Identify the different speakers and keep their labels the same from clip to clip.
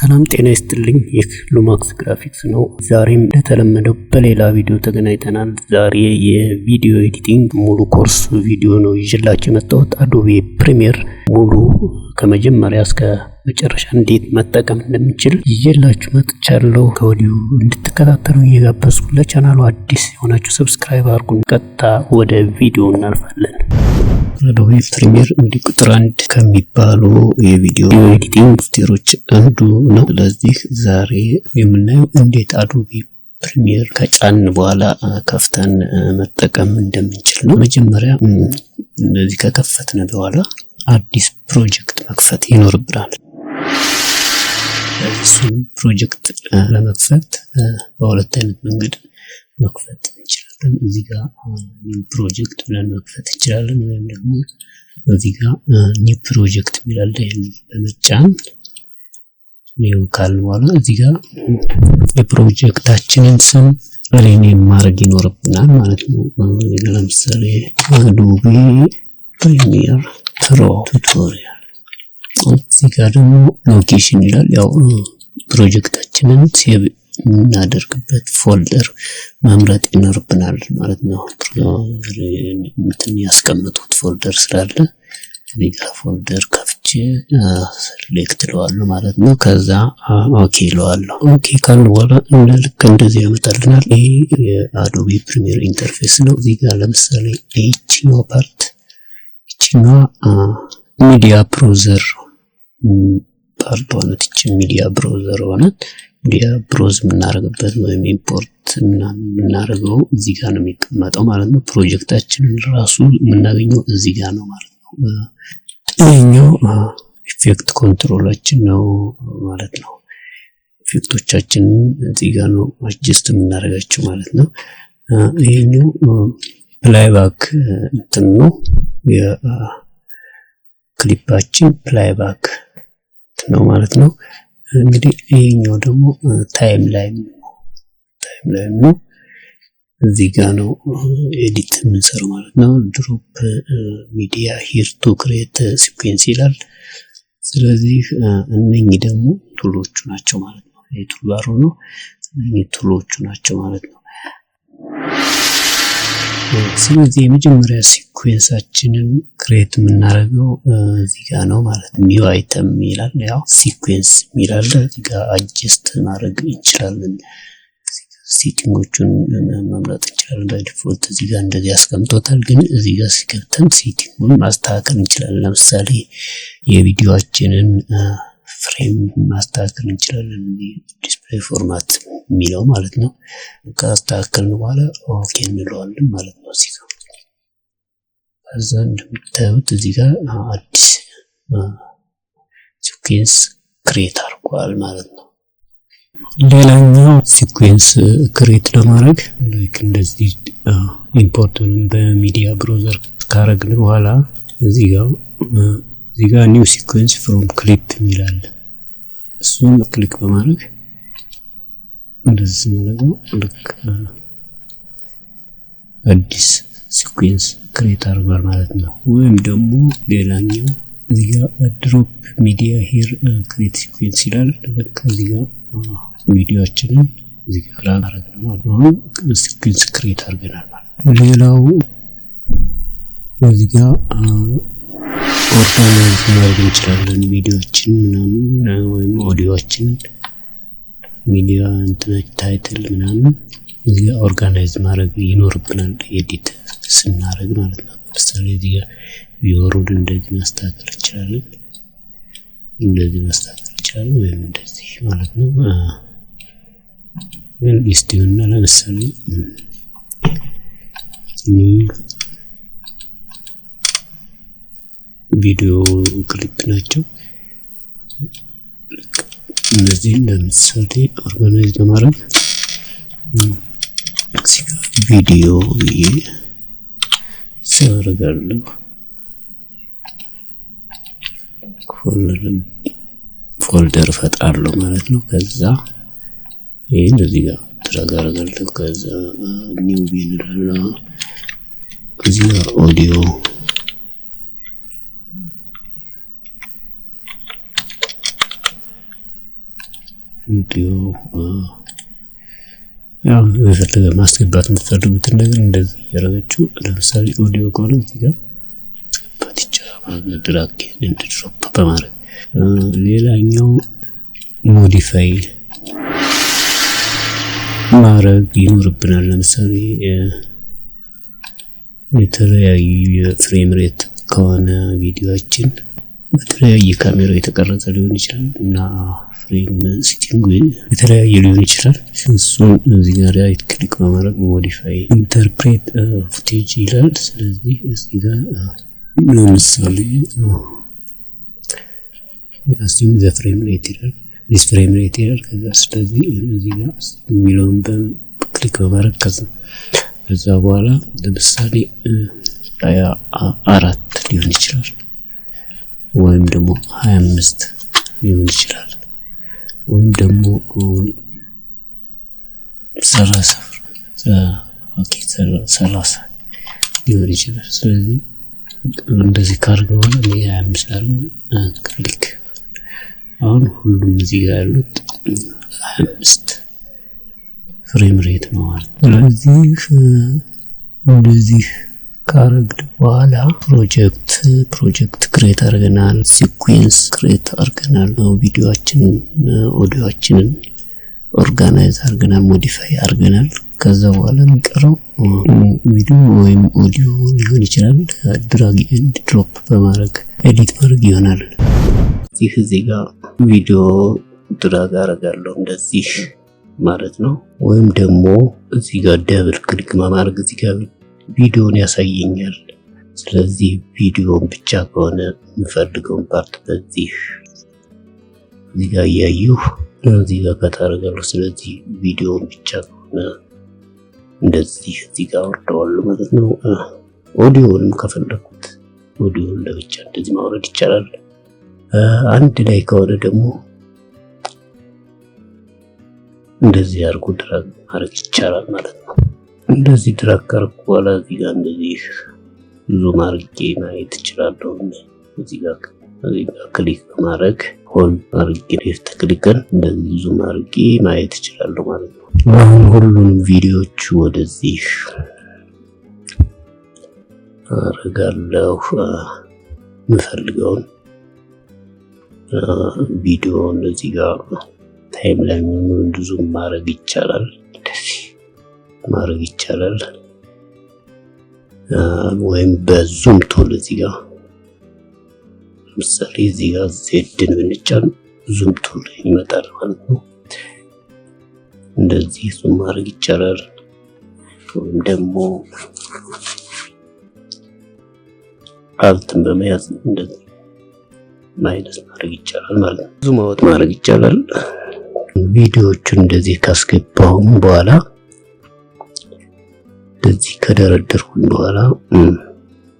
Speaker 1: ሰላም ጤና ይስጥልኝ። ይህ ሉማክስ ግራፊክስ ነው። ዛሬም እንደተለመደው በሌላ ቪዲዮ ተገናኝተናል። ዛሬ የቪዲዮ ኤዲቲንግ ሙሉ ኮርስ ቪዲዮ ነው ይዤላችሁ የመጣሁት። አዶቤ ፕሪሚየር ሙሉ ከመጀመሪያ እስከ መጨረሻ እንዴት መጠቀም እንደምንችል ይዤላችሁ መጥቻለሁ። ከወዲሁ እንድትከታተሉ እየጋበዝኩ ለቻናሉ አዲስ የሆናችሁ ሰብስክራይብ አድርጉ። ቀጥታ ወደ ቪዲዮ እናልፋለን። አዶቤ ፕሪሚየር እንዲህ ቁጥር 1 ከሚባሉ የቪዲዮ ኤዲቲንግ ሶፍትዌሮች አንዱ ነው። ስለዚህ ዛሬ የምናየው እንዴት አዶቤ ፕሪሚየር ከጫን በኋላ ከፍተን መጠቀም እንደምንችል ነው። መጀመሪያ እንደዚህ ከከፈትን በኋላ አዲስ ፕሮጀክት መክፈት ይኖርብናል። እሱን ፕሮጀክት ለመክፈት በሁለት አይነት መንገድ መክፈት እንችላለን። እዚህ ጋር ኒው ፕሮጀክት ብለን መክፈት እንችላለን፣ ወይም ደግሞ እዚህ ጋር ኒው ፕሮጀክት የሚላል በመጫን ኒው ካልን በኋላ እዚህ ጋር የፕሮጀክታችንን ስም ሪኔም ማድረግ ይኖርብናል ማለት ነው። እዚህ ጋር ለምሳሌ አዶቤ ፕሪሚየር ፕሮ ቱቶሪያል፣ እዚህ ጋር ደግሞ ሎኬሽን ይላል። ያው ፕሮጀክታችንን ሴቭ እናደርግበት ፎልደር መምረጥ ይኖርብናል ማለት ነው። እንትን ያስቀምጡት ፎልደር ስላለ እዚህ ጋር ፎልደር ከፍቼ ሴሌክት ለዋለሁ ማለት ነው። ከዛ ኦኬ ለዋለሁ። ኦኬ ካልን በኋላ ልክ እንደዚህ ያመጣልናል። ይሄ የአዶቤ ፕሪሚየር ኢንተርፌስ ነው። እዚህ ጋር ለምሳሌ ይቺኛው ፓርት ይቺኛው ሚዲያ ብራውዘር ፓርት ሆነት ይቺ ሚዲያ ብራውዘር ሆነት ሚዲያ ብሮዝ የምናደርግበት ወይም ኢምፖርት የምናደርገው እዚህ ጋር ነው የሚቀመጠው ማለት ነው። ፕሮጀክታችንን ራሱ የምናገኘው እዚህ ጋር ነው ማለት ነው። ይሄኛው ኢፌክት ኮንትሮላችን ነው ማለት ነው። ኢፌክቶቻችንን እዚህ ጋር ነው አድጀስት የምናደርጋቸው ማለት ነው። ይሄኛው ፕላይባክ እንትን ነው፣ የክሊፓችን ፕላይባክ ነው ማለት ነው። እንግዲህ ይሄኛው ደግሞ ታይም ላይን ነው። እዚህ ጋር ነው ኤዲት የምንሰራው ማለት ነው። ድሮፕ ሚዲያ ሂር ቱ ክሬት ሲኩዌንስ ይላል። ስለዚህ እነኚህ ደግሞ ቱሎቹ ናቸው ማለት ነው። ይሄ ቱልባሩ ነው፣ እነኚህ ቱሎቹ ናቸው ማለት ነው። ስለዚህ የመጀመሪያ ሲኩዌንሳችንን ክሬት የምናደርገው እዚህ ጋር ነው ማለት ነው። ኒው አይተም ይላል። ያው ሲኩዌንስ ይላል። እዚህ ጋር አድጀስት ማድረግ እንችላለን። ሴቲንጎቹን መምረጥ እንችላለን። በዲፎልት እዚህ ጋር እንደዚህ ያስቀምጦታል፣ ግን እዚህ ጋር ሲገብተን ሴቲንጉን ማስተካከል እንችላለን። ለምሳሌ የቪዲዮአችንን ፍሬም ማስተካከል እንችላለን። ዲስፕሌይ ፎርማት የሚለው ማለት ነው። ካስተካከልን በኋላ ኦኬ እንለዋለን ማለት ነው። እዚህ ጋር ከዛ እንደምታዩት እዚህ ጋር አዲስ ሲኩዌንስ ክሬት አድርጓል ማለት ነው። ሌላኛው ሲኩዌንስ ክሬት ለማድረግ ልክ እንደዚህ ኢምፖርት በሚዲያ ብራውዘር ካረግን በኋላ እዚህ ጋር ኒው ሲኩዌንስ ፍሮም ክሊፕ የሚላል እሱን ክሊክ በማድረግ እንደዚህ ነው። ልክ አዲስ ሲኩዌንስ ክሬት አድርጓል ማለት ነው። ወይም ደግሞ ሌላኛው እዚህ ጋር ድሮፕ ሚዲያ ሂር ክሬት ሲኩዌንስ ይላል። ልክ እዚህ ጋር ቪዲዮአችንን እዚህ ጋር ላደርግ ማለት ነው። ሲኩዌንስ ክሬት አድርገናል ማለት ነው። ሌላው እዚህ ጋር ኦርጋናይዝ ማድረግ እንችላለን ቪዲዮአችን ምናምን ወይም ኦዲዮአችን ሚዲያ እንትን ታይትል ምናምን እዚህ ጋር ኦርጋናይዝ ማድረግ ይኖርብናል ኤዲት ስናደርግ ማለት ነው። ለምሳሌ እዚህ ጋር ቪወሩን እንደዚህ ማስተካከል እንችላለን፣ እንደዚህ ማስተካከል እንችላለን፣ ወይም እንደዚህ ማለት ነው። ግን ሊስቲንግና ለምሳሌ ቪዲዮ ክሊፕ ናቸው። እነዚህ ለምሳሌ ኦርጋናይዝ ለማድረግ ቪዲዮ ብዬ ሰራጋለሁ፣ ፎልደር ፈጥራለሁ ማለት ነው። ከዛ ይሄን እዚህ ጋር ተረጋጋለሁ። ከዛ ኒው ቢንላላ እዚህ ጋር ኦዲዮ ቪዲዮ ያው የፈለገ ማስገባት የምትፈልጉትን ነገር እንደዚህ ያደረጋችሁ ለምሳሌ ኦዲዮ ከሆነ እዚህ ጋር ማስገባት ይቻላል። ድራግ ኤንድ ድሮፕ በማድረግ ሌላኛው ሞዲፋይ ማድረግ ይኖርብናል። ለምሳሌ የተለያዩ የፍሬም ሬት ከሆነ ቪዲዮአችን በተለያየ ካሜራ የተቀረጸ ሊሆን ይችላል እና ፍሬም ሴቲንግ የተለያየ ሊሆን ይችላል። እሱን እዚህ ጋር ራይት ክሊክ በማድረግ ሞዲፋይ ኢንተርፕሬት ፉቴጅ ይላል። ስለዚህ እዚህ ጋር ለምሳሌ አስዩም ዘ ፍሬም ሬት ይላል ዲስ ፍሬም ሬት ይላል። ስለዚህ እዚህ ጋር የሚለውን በክሊክ በማድረግ ከዛ በኋላ ለምሳሌ 24 ሊሆን ይችላል ወይም ደግሞ 25 ሊሆን ይችላል ወይም ደግሞ 30 ሊሆን ይችላል። ስለዚህ እንደዚህ ካርገው ነው 25 ላይ ክሊክ አሁን ሁሉም እዚህ ጋር ያሉት 25 ፍሬም ሬት ነው ማለት ነው። ስለዚህ እንደዚህ ካረግድ በኋላ ፕሮጀክት ክሬት አድርገናል፣ ሲኩዌንስ ክሬት አድርገናል፣ ኦዲዮአችንን ኦርጋናይዝ አድርገናል፣ ሞዲፋይ አድርገናል። ከዛ በኋላ የሚቀረው ቪዲዮ ወይም ኦዲዮ ሊሆን ይችላል። ድራግ ኤንድ ድሮፕ በማድረግ ኤዲት ማድረግ ይሆናል። እዚህ ጋር ቪዲዮ ድራግ አደርጋለሁ እንደዚህ ማለት ነው። ወይም ደግሞ እዚህ ጋር ደብል ክሊክ በማድረግ እዚህ ጋር ቪዲዮን ያሳየኛል። ስለዚህ ቪዲዮን ብቻ ከሆነ የምፈልገውን ፓርት በዚህ እዚህ ጋር እያየሁ እዚህ ጋር ካታረጋለሁ። ስለዚህ ቪዲዮን ብቻ ከሆነ እንደዚህ እዚህ ጋር አወርደዋለሁ ማለት ነው። ኦዲዮንም ከፈለኩት ኦዲዮን ለብቻ እንደዚህ ማውረድ ይቻላል። አንድ ላይ ከሆነ ደግሞ እንደዚህ አድርጎ ድራግ ማድረግ ይቻላል ማለት ነው። እንደዚህ ድራግ ካርኩ በኋላ እዚህ ጋር እንደዚህ ዙም አድርጌ ማየት እችላለሁ። እዚህ ጋር ክሊክ በማድረግ ሆል አድርጌ ሌፍት ክሊክን እንደዚህ ዙም አድርጌ ማየት እችላለሁ ማለት ነው። አሁን ሁሉንም ቪዲዮዎች ወደዚህ አረጋለሁ። የምፈልገውን ቪዲዮ እዚህ ጋር ታይም ላይ ዙም ማድረግ ይቻላል። እንደዚህ ማድረግ ይቻላል። ወይም በዙም ቱል እዚህ ጋር ለምሳሌ እዚህ ጋር ዜድን ብንጫን ዙም ቱል ይመጣል ማለት ነው። እንደዚህ ዙም ማድረግ ይቻላል። ወይም ደግሞ አልትን በመያዝ እንደዚህ ማይነስ ማድረግ ይቻላል ማለት ነው። ዙም አውት ማድረግ ይቻላል። ቪዲዮዎቹን እንደዚህ ካስገባሁም በኋላ እንደዚህ ከደረደርኩኝ በኋላ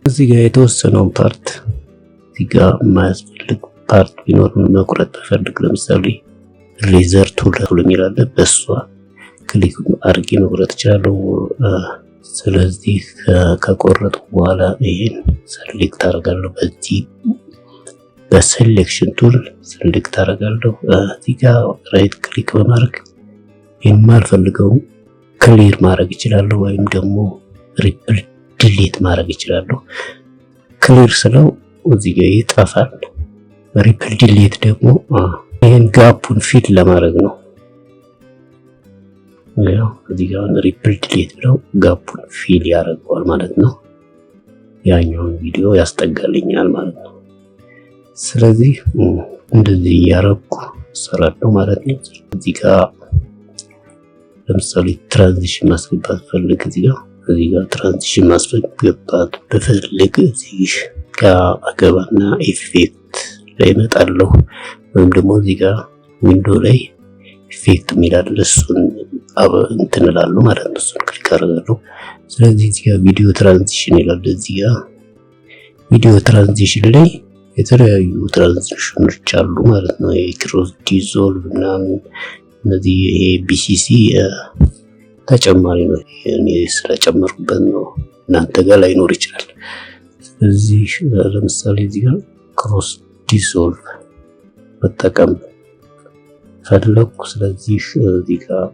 Speaker 1: እዚህ ጋር የተወሰነውን ፓርት እዚህ ጋር የማያስፈልግ ፓርት ቢኖር መቁረጥ ፈልግ ለምሳሌ ሌዘር ቱል የሚላለ በሷ ክሊክ አድርጌ መቁረጥ እችላለሁ። ስለዚህ ከቆረጥኩ በኋላ ይሄን ሰሌክት አደርጋለሁ። በዚህ በሴሌክሽን ቱል ሰሌክት አደርጋለሁ። እዚህ ጋር ራይት ክሊክ በማድረግ የማልፈልገው ክሊር ማድረግ እችላለሁ ወይም ደግሞ ሪፕል ዲሊት ማድረግ እችላለሁ። ክሊር ስለው እዚህ ጋር ይጠፋል። ሪፕል ዲሊት ደግሞ ይሄን ጋፑን ፊል ለማድረግ ነው። ያው እዚህ ጋር ሪፕል ዲሊት ብለው ጋፑን ፊል ያደርገዋል ማለት ነው። ያኛውን ቪዲዮ ያስጠጋልኛል ማለት ነው። ስለዚህ እንደዚህ እያረኩ ሰራለሁ ማለት ነው። እዚህ ጋር ለምሳሌ ትራንዚሽን ማስገባት ፈልግ እዚህ ጋር ትራንዚሽን ማስገባት በፈልግ እዚህ ጋር አገባና ኢፌክት ላይ እመጣለሁ። ወይም ደግሞ እዚህ ጋር ዊንዶ ላይ ኢፌክት የሚላል እሱን እንትን እላለሁ ማለት ነው። እሱን ክሊክ አደርጋለሁ። ስለዚህ እዚህ ጋር ቪዲዮ ትራንዚሽን ይላል። እዚህ ጋር ቪዲዮ ትራንዚሽን ላይ የተለያዩ ትራንዚሽኖች አሉ ማለት ነው። የክሮስ ዲዞልቭ ምናምን እነዚህ BCC ተጨማሪ ነው። እኔ ስለጨመርኩበት ነው። እናንተ ጋር ላይኖር ይችላል። ስለዚህ ለምሳሌ እዚህ ጋር ክሮስ ዲዞልቭ መጠቀም ፈለኩ። ስለዚህ እዚህ ጋር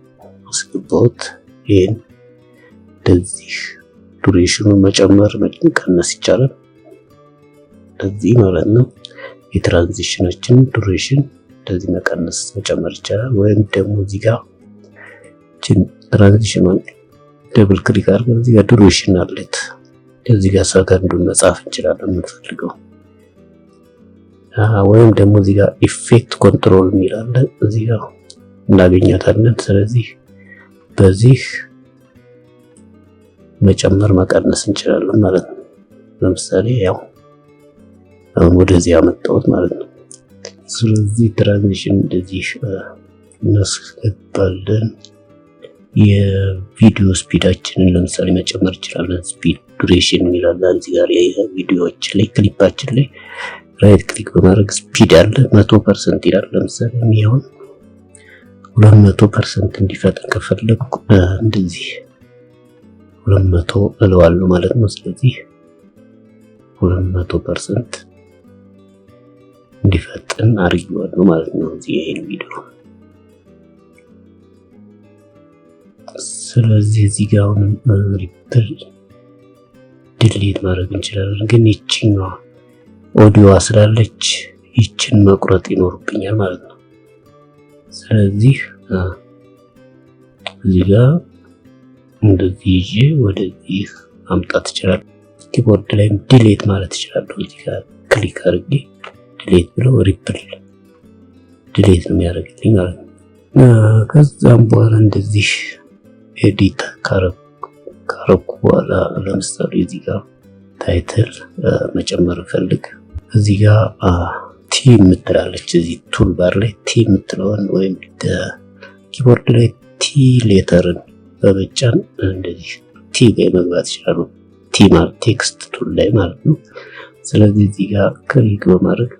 Speaker 1: አስገባሁት። ይሄን እንደዚህ ዱሬሽኑን መጨመር መቀነስ ይቻላል። እንደዚህ ማለት ነው። የትራንዚሽናችን ዱሬሽን እንደዚህ መቀነስ መጨመር ይቻላል። ወይም ደግሞ እዚህ ጋር ትራንዚሽኑን ደብል ክሊክ አድርገን እዚህ ጋር ዱሬሽን አለት እዚህ ጋር ሰከንዱን መጻፍ እንችላለን የምንፈልገው። ወይም ደግሞ እዚህ ጋር ኢፌክት ኮንትሮል የሚል አለ እዚህ ጋር እናገኛታለን። ስለዚህ በዚህ መጨመር መቀነስ እንችላለን ማለት ነው። ለምሳሌ ያው አሁን ወደዚህ አመጣሁት ማለት ነው። ስለዚህ ትራንዚሽን እንደዚህ እናስገባለን። የቪዲዮ ስፒዳችንን ለምሳሌ መጨመር እንችላለን። ስፒድ ዱሬሽን ይላል እዚህ ጋር የቪዲዮዎች ላይ ክሊፓችን ላይ ራይት ክሊክ በማድረግ ስፒድ አለ 100% ይላል። ለምሳሌ ይሄው 200% እንዲፈጥን ከፈለኩ እንደዚህ 200 እለዋለሁ ማለት ነው። ስለዚህ 200% እንዲፈጥን አድርጌዋለሁ ማለት ነው እዚህ ይሄን ቪዲዮ። ስለዚህ እዚህ ጋር አሁን ሪፕል ዲሊት ማድረግ እንችላለን። ግን ይቺኛዋ ኦዲዮዋ ስላለች ይችን መቁረጥ ይኖርብኛል ማለት ነው። ስለዚህ እዚህ ጋር እንደዚህ ይዤ ወደዚህ ማምጣት እችላለሁ። ኪቦርድ ላይ ዲሊት ማለት እችላለሁ። እዚህ ጋር ክሊክ አድርጌ ዲሊት ብሎ ሪፕል ዲሊት ነው የሚያደርግልኝ ማለት ነው። ከዛም በኋላ እንደዚህ ኤዲት ካረኩ በኋላ ለምሳሌ እዚህ ጋር ታይትል መጨመር ፈልግ እዚህ ጋር ቲ የምትላለች እዚህ ቱል ባር ላይ ቲ የምትለውን ወይም ኪቦርድ ላይ ቲ ሌተርን በመጫን እንደዚህ ቲ ላይ መግባት ይችላሉ። ቲ ማለት ቴክስት ቱል ላይ ማለት ነው። ስለዚህ እዚህ ጋር ክሊክ በማድረግ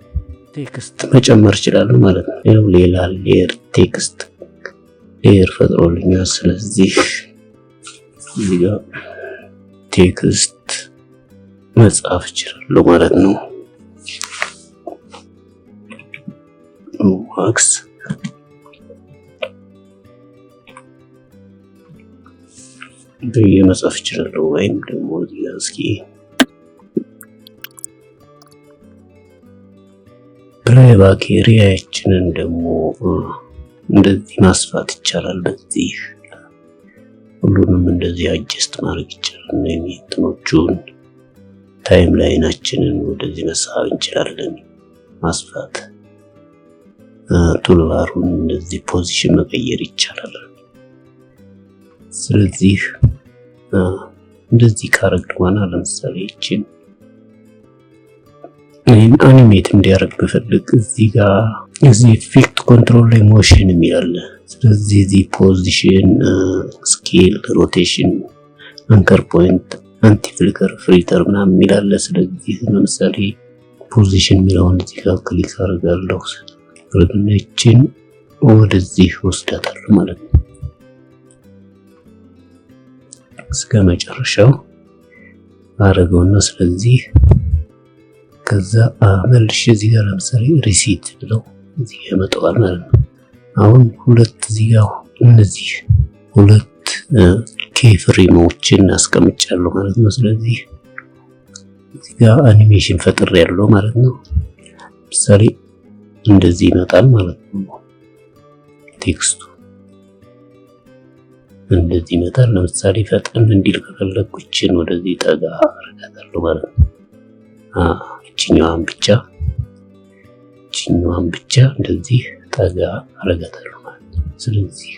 Speaker 1: ቴክስት መጨመር ይችላሉ ማለት ነው። ያው ሌላ ሌየር ቴክስት ሌየር ፈጥሮልኛል። ስለዚህ እዚህ ጋር ቴክስት መጻፍ ይችላሉ ማለት ነው። ማክስ መጻፍ ይችላሉ። ወይም ደግሞ እዚህ ጋር እስኪ ፕሌይባክ ኤሪያችንን ደግሞ እንደዚህ ማስፋት ይቻላል። በዚህ ሁሉንም እንደዚህ አጀስት ማድረግ ይቻላል። እንትኖቹን ታይም ላይናችንን ወደዚህ መሳብ እንችላለን። ማስፋት ቱልባሩን እንደዚህ ፖዚሽን መቀየር ይቻላል። ስለዚህ እንደዚህ ካረግን በኋላ ለምሳሌ ይችን አኒሜት እንዲያደርግ ብፈልግ እዚህ ጋር እዚህ ኢፌክት ኮንትሮል ላይ ሞሽን የሚላል። ስለዚህ እዚህ ፖዚሽን፣ ስኬል፣ ሮቴሽን፣ አንከር ፖይንት፣ አንቲ ፍሊከር፣ ፍሊተር ምናምን የሚላል። ስለዚህ ለምሳሌ ፖዚሽን የሚለውን እዚህ ጋር ክሊክ አደርጋለሁ። ሪግኔችን ወደዚህ ወስዳታለሁ ማለት ነው እስከ መጨረሻው አደረገውና ስለዚህ ከዛ መልሼ እዚህ ጋር ለምሳሌ ሪሲት ብለው እዚህ ያመጣዋል ማለት ነው። አሁን ሁለት እዚህ ጋር እነዚህ ሁለት ኬ ፍሬሞችን አስቀምጫለሁ ማለት ነው። ስለዚህ እዚህ ጋር አኒሜሽን ፈጥር ያለው ማለት ነው። ለምሳሌ እንደዚህ ይመጣል ማለት ነው። ቴክስቱ እንደዚህ ይመጣል። ለምሳሌ ፈጠን እንዲል ከፈለኩ እችን ወደዚህ ጠጋ አደርጋታለሁ ማለት ነው። እችኛዋን ብቻ እንደዚህ ጠጋ አደርጋታለሁ ማለት ነው። ስለዚህ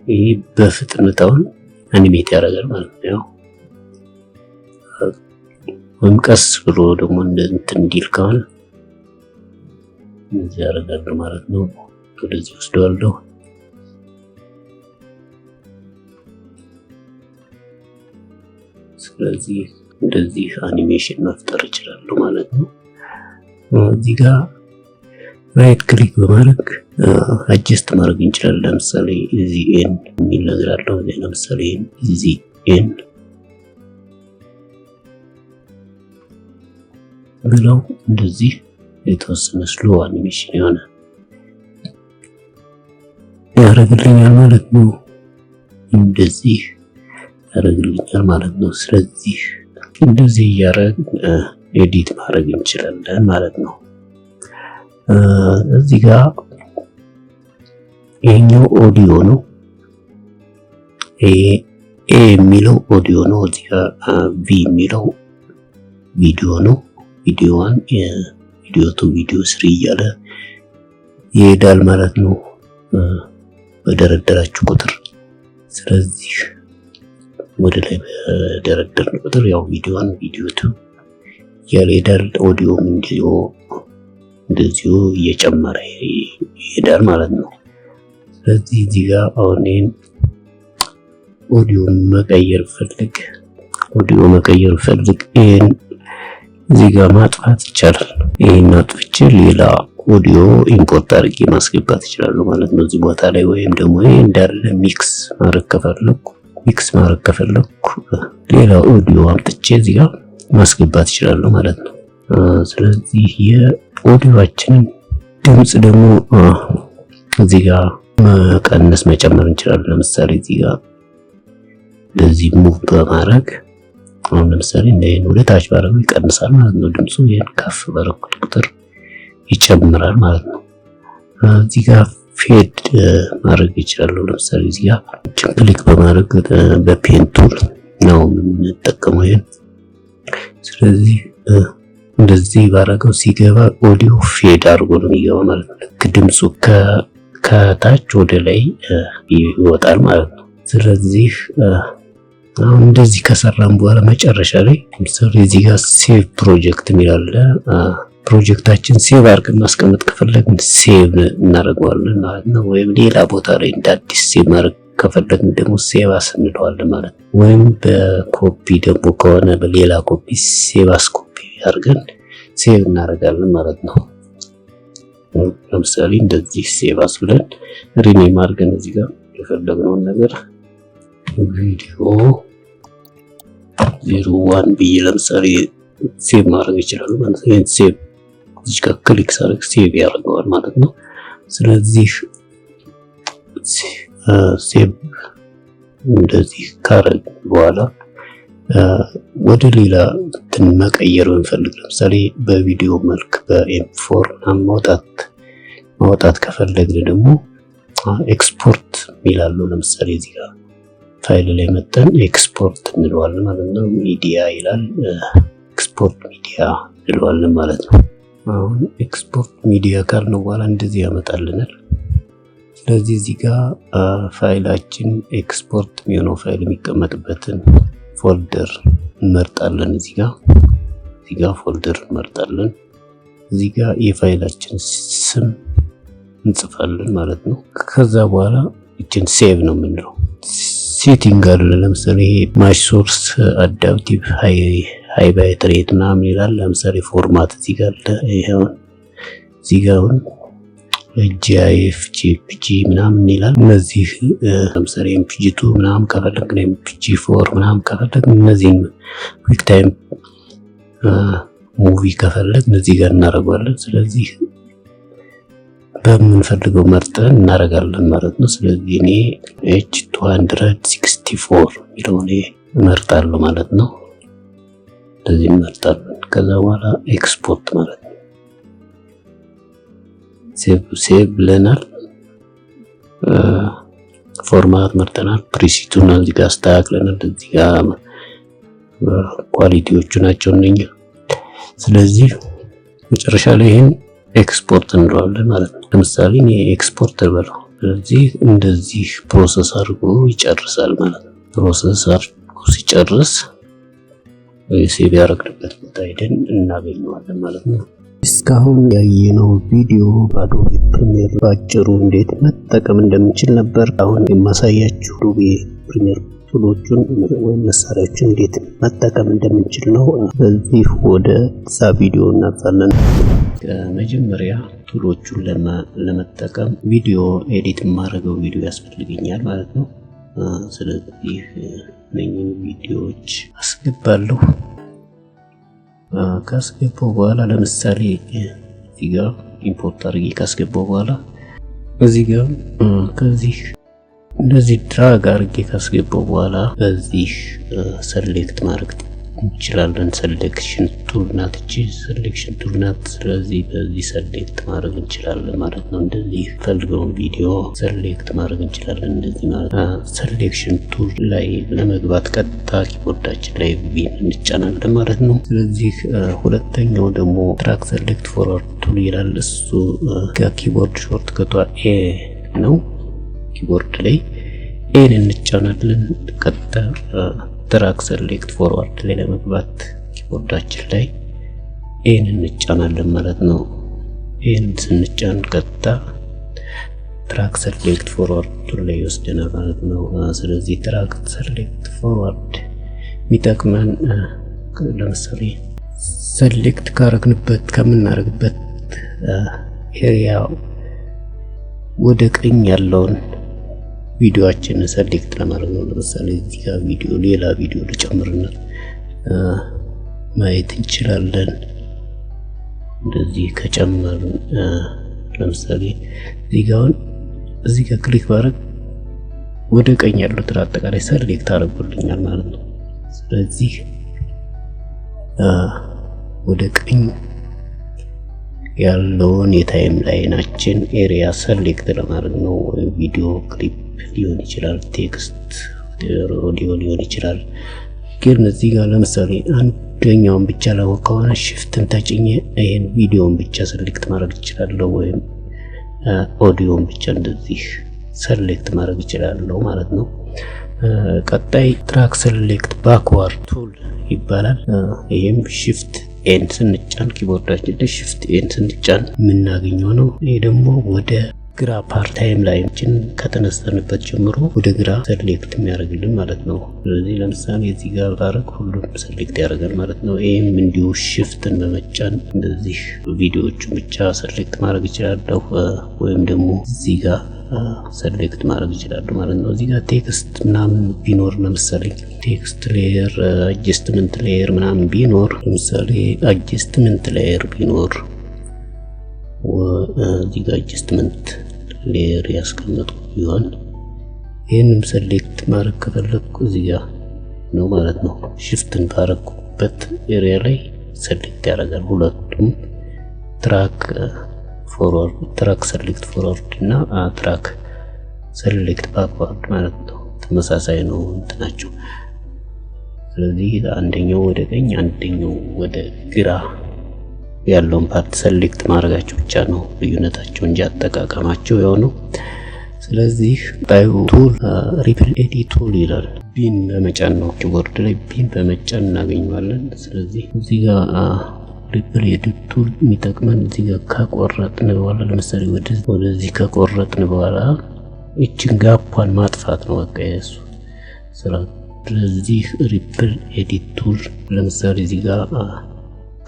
Speaker 1: ይሄ በፍጥነት አሁን አኒሜት ያደርጋል ማለት ነው። ያው ወይም ቀስ ብሎ ደግሞ እንትን እንዲል ከሆነ እንደዚህ ያደርጋል ማለት ነው። ወደዚህ ወስደዋለሁ። ስለዚህ እንደዚህ አኒሜሽን መፍጠር እችላለሁ ማለት ነው። እዚህ ጋር ራይት ክሊክ በማድረግ አጀስት ማድረግ እንችላለን። ለምሳሌ እዚህ ኤን የሚል ነገር አለው። ለምሳሌ እዚህ ኤን ብለው እንደዚህ የተወሰነ ስሎ አኒሜሽን የሆነ ያደርግልኛል ማለት ነው። እንደዚህ ያደርግልኛል ማለት ነው። ስለዚህ እንደዚህ እያደረግን ኤዲት ማድረግ እንችላለን ማለት ነው። እዚህ ጋር ይሄኛው ኦዲዮ ነው። ኤ የሚለው ኦዲዮ ነው። እዚህ ጋር ቪ የሚለው ቪዲዮ ነው። ቪዲዮ 1 ቪዲዮ 2 ቪዲዮ 3 እያለ ይሄዳል ማለት ነው በደረደራችሁ ቁጥር። ስለዚህ ወደ ላይ በደረደርን ቁጥር ያው ቪዲዮ 1 ቪዲዮ 2 እያለ ይሄዳል። ኦዲዮም እንደዚሁ እየጨመረ ይሄዳል ማለት ነው። ስለዚህ እዚህ ጋር አሁን ይሄን ኦዲዮ መቀየር ፈልግ ይሄን እዚህ ጋር ማጥፋት ይቻላል። ይሄን አጥፍቼ ሌላ ኦዲዮ ኢምፖርት አድርጌ ማስገባት ይችላል ማለት ነው እዚህ ቦታ ላይ። ወይም ደግሞ ይሄ እንዳለ ሚክስ ማድረግ ከፈለኩ ሌላ ኦዲዮ አምጥቼ እዚህ ጋር ማስገባት ይችላል ማለት ነው። ስለዚህ የኦዲዮአችንን ድምጽ ደግሞ እዚህ ጋር መቀነስ መጨመር እንችላለን። ለምሳሌ እዚህ ጋር እንደዚህ ሙቭ በማድረግ አሁን ለምሳሌ እንደዚህ ወደ ታች ባደረገው ይቀንሳል ማለት ነው ድምፁ። ይሄን ከፍ ባደረኩት ቁጥር ይጨምራል ማለት ነው። እዚህ ጋር ፌድ ማድረግ ይችላል። ለምሳሌ እዚህ ጋር ክሊክ በማድረግ በፔን ቱል ነው የምንጠቀመው ይሄን። ስለዚህ እንደዚህ ባደረገው ሲገባ ኦዲዮ ፌድ አድርጎ ነው የሚገባው ማለት ነው። ልክ ድምፁ ከታች ወደ ላይ ይወጣል ማለት ነው። ስለዚህ አሁን እንደዚህ ከሰራን በኋላ መጨረሻ ላይ ለምሳሌ እዚህ ጋር ሴቭ ፕሮጀክት የሚላል ፕሮጀክታችን ሴቭ አድርገን ማስቀመጥ ከፈለግን ሴቭ እናደርገዋለን ማለት ነው። ወይም ሌላ ቦታ ላይ እንደ አዲስ ሴቭ ማድረግ ከፈለግን ደግሞ ሴቭ አስ እንለዋለን ማለት ነው። ወይም በኮፒ ደግሞ ከሆነ በሌላ ኮፒ ሴቭ አስ ኮፒ አድርገን ሴቭ እናደርጋለን ማለት ነው። ለምሳሌ እንደዚህ ሴቭ አስ ብለን ሪኔም አድርገን እዚህ ጋር የፈለግነውን ነገር ቪዲዮ 01 ብዬ ለምሳሌ ሴቭ ማድረግ ይችላል ማለት ነው። ይሄን ሴቭ እዚህ ጋር ክሊክ ሳደርግ ሴቭ ያደርገዋል ማለት ነው። ስለዚህ ሴቭ እንደዚህ ካረግ በኋላ ወደ ሌላ እንትን መቀየር ብንፈልግ ለምሳሌ በቪዲዮ መልክ በኤም4 ማውጣት ከፈለግን ደግሞ ኤክስፖርት ይላሉ። ለምሳሌ እዚህ ጋር ፋይል ላይ መጠን ኤክስፖርት እንለዋለን ማለት ነው። ሚዲያ ይላል ኤክስፖርት ሚዲያ እንለዋለን ማለት ነው። አሁን ኤክስፖርት ሚዲያ ካልነው በኋላ እንደዚህ ያመጣልናል። ስለዚህ እዚህ ጋር ፋይላችን ኤክስፖርት የሚሆነው ፋይል የሚቀመጥበትን ፎልደር እንመርጣለን። እዚህ ጋር ፎልደር እንመርጣለን። እዚህ ጋር የፋይላችን ስም እንጽፋለን ማለት ነው። ከዛ በኋላ እችን ሴቭ ነው የምንለው። ሴቲንግ አለ። ለምሳሌ ይሄ ማች ሶርስ አዳፕቲቭ ሃይ ባይት ሬት ምናምን ይላል። ለምሳሌ ፎርማት እዚህ ጋር አለ። ይሄውን እዚህ ጋር አሁን GIF JPG ምናምን ይላል። እነዚህ ለምሳሌ MPG2 ምናምን ከፈለግን MPG4 ምናምን ከፈለግን እነዚህን ኩዊክ ታይም ሙቪ ከፈለግን እዚህ ጋር እናደርጋለን። ስለዚህ በምንፈልገው መርጠን እናደርጋለን ማለት ነው። ስለዚህ እኔ H264 የሚለውን እመርጣለሁ ማለት ነው። እንደዚህ እንመርጣለን። ከዛ በኋላ ኤክስፖርት ማለት ነው። ሴቭ ብለናል። ፎርማት መርጠናል። ፕሪሲቱን እዚህ ጋር አስተካክለናል። እዚህ ጋር ኳሊቲዎቹ ናቸው እነኛ። ስለዚህ መጨረሻ ላይ ይሄን ኤክስፖርት እንለዋለን ማለት ነው። ለምሳሌ እኔ ኤክስፖርት ልበለው። ስለዚህ እንደዚህ ፕሮሰስ አድርጎ ይጨርሳል ማለት ነው። ፕሮሰስ አድርጎ ሲጨርስ ሴቭ ያደረግንበት ቦታ ሄደን እናገኘዋለን ማለት ነው። እስካሁን ያየነው ቪዲዮ አዶቤ ፕሪሚየር ባጭሩ እንዴት መጠቀም እንደምንችል ነበር። አሁን የማሳያችሁ አዶቤ ፕሪሚየር ቱሎቹን ወይም መሳሪያዎችን እንዴት መጠቀም እንደምንችል ነው። በዚህ ወደ ቪዲዮ እናልፋለን። ከመጀመሪያ ቱሎቹን ለመጠቀም ቪዲዮ ኤዲት የማደርገው ቪዲዮ ያስፈልገኛል ማለት ነው። ስለዚህ እነኚህን ቪዲዮዎች አስገባለሁ። ካስገባው በኋላ ለምሳሌ እዚህ ጋር ኢምፖርት አድርጌ ካስገባው በኋላ እዚህ ጋር ከዚህ እንደዚህ ድራግ አድርጌ ካስገባው በኋላ በዚህ ሰሌክት ማድረግ እንችላለን። ሰሌክሽን ቱል ናት እቺ ሰሌክሽን ቱል ናት። ስለዚህ በዚህ ሰሌክት ማድረግ እንችላለን ማለት ነው። እንደዚህ ፈልገውን ቪዲዮ ሰሌክት ማድረግ እንችላለን እንደዚህ ማለት ነው። ሰሌክሽን ቱል ላይ ለመግባት ቀጥታ ኪቦርዳችን ላይ ቪን እንጫናለን ማለት ነው። ስለዚህ ሁለተኛው ደግሞ ትራክ ሰሌክት ፎርዋርድ ቱል ይላል። እሱ ከኪቦርድ ሾርት ከቷ ኤ ነው። ኪቦርድ ላይ ኤን እንጫናለን። ቀጥታ ትራክ ሰሌክት ፎርዋርድ ላይ ለመግባት ኪቦርዳችን ላይ ኤን እንጫናለን ማለት ነው። ኤን ስንጫን ቀጥታ ትራክ ሰሌክት ፎርዋርድ ላይ ይወስደናል ማለት ነው። ስለዚህ ትራክ ሰሌክት ፎርዋርድ የሚጠቅመን ለምሳሌ ሰሌክት ካረግንበት ከምናረግበት ኤሪያ ወደ ቀኝ ያለውን ቪዲዮአችን ሰሌክት ለማድረግ ነው። ለምሳሌ እዚህ ጋር ቪዲዮ ሌላ ቪዲዮ ልጨምርና ማየት እንችላለን። እንደዚህ ከጨመርን ለምሳሌ እዚህ ጋር ክሊክ ባረግ ወደ ቀኝ ያሉት አጠቃላይ ሰሌክት አድርጎልኛል ማለት ነው። ስለዚህ ወደ ቀኝ ያለውን የታይም ላይናችን ኤሪያ ሰሌክት ለማድረግ ነው። ቪዲዮ ክሊፕ ሊሆን ይችላል፣ ቴክስት ኦዲዮ ሊሆን ይችላል። ግን እዚህ ጋር ለምሳሌ አንደኛውን ብቻ ላወቅ ከሆነ ሽፍትን ተጭኜ ይሄን ቪዲዮን ብቻ ሰሌክት ማድረግ እችላለሁ፣ ወይም ኦዲዮን ብቻ እንደዚህ ሰሌክት ማድረግ እችላለሁ ማለት ነው። ቀጣይ ትራክ ሰሌክት ባክዋርድ ቱል ይባላል። ይሄም ሽፍት ኤን ስንጫን ኪቦርዳችን ላይ ሽፍት ኤን ስንጫን የምናገኘው ነው። ይሄ ደግሞ ወደ ግራ ፓርት ታይም ላይናችን ከተነሳንበት ጀምሮ ወደ ግራ ሰሌክት የሚያደርግልን ማለት ነው። ስለዚህ ለምሳሌ እዚህ ጋር ባረግ ሁሉም ሰሌክት ያደርጋል ማለት ነው። ይሄም እንዲሁ ሽፍትን በመጫን እንደዚህ ቪዲዮዎቹን ብቻ ሰሌክት ማድረግ ይችላለሁ፣ ወይም ደግሞ እዚህ ጋር ሰሌክት ማድረግ ይችላል ማለት ነው። እዚህ ጋር ቴክስት ምናምን ቢኖር ለምሳሌ ቴክስት ሌየር አጀስትመንት ሌየር ምናምን ቢኖር ለምሳሌ አጀስትመንት ሌየር ቢኖር እዚህ ጋር አጀስትመንት ሌየር ያስቀመጥኩ ቢሆን ይሄንን ሰሌክት ማድረግ ከፈለኩ እዚህ ጋር ነው ማለት ነው። ሽፍትን ባረኩበት ኤሪያ ላይ ሰሌክት ያደርጋል። ሁለቱም ትራክ ፎርዋርድ ትራክ ሰሌክት ፎርዋርድ እና ትራክ ሰሌክት ባክዋርድ ማለት ነው። ተመሳሳይ ነው እንትናቸው። ስለዚህ አንደኛው ወደ ቀኝ አንደኛው ወደ ግራ ያለውን ፓርት ሰሌክት ማድረጋቸው ብቻ ነው ልዩነታቸው እንጂ አጠቃቀማቸው ያው ነው። ስለዚህ ታዩ ቱል ሪፕል ኤዲት ቱል ይላል። ቢን በመጫን ነው ኪቦርድ ላይ ቢን በመጫን እናገኘዋለን። ስለዚህ እዚህ ጋር ሪፕል ኤዲት ቱል የሚጠቅመን እዚህ ጋር ከቆረጥን በኋላ ለምሳሌ ወደዚህ ከቆረጥን በኋላ እቺን ጋፓን ማጥፋት ነው በቃ የሱ ስራ። ስለዚህ ሪፕል ኤዲት ቱል ለምሳሌ እዚህ ጋር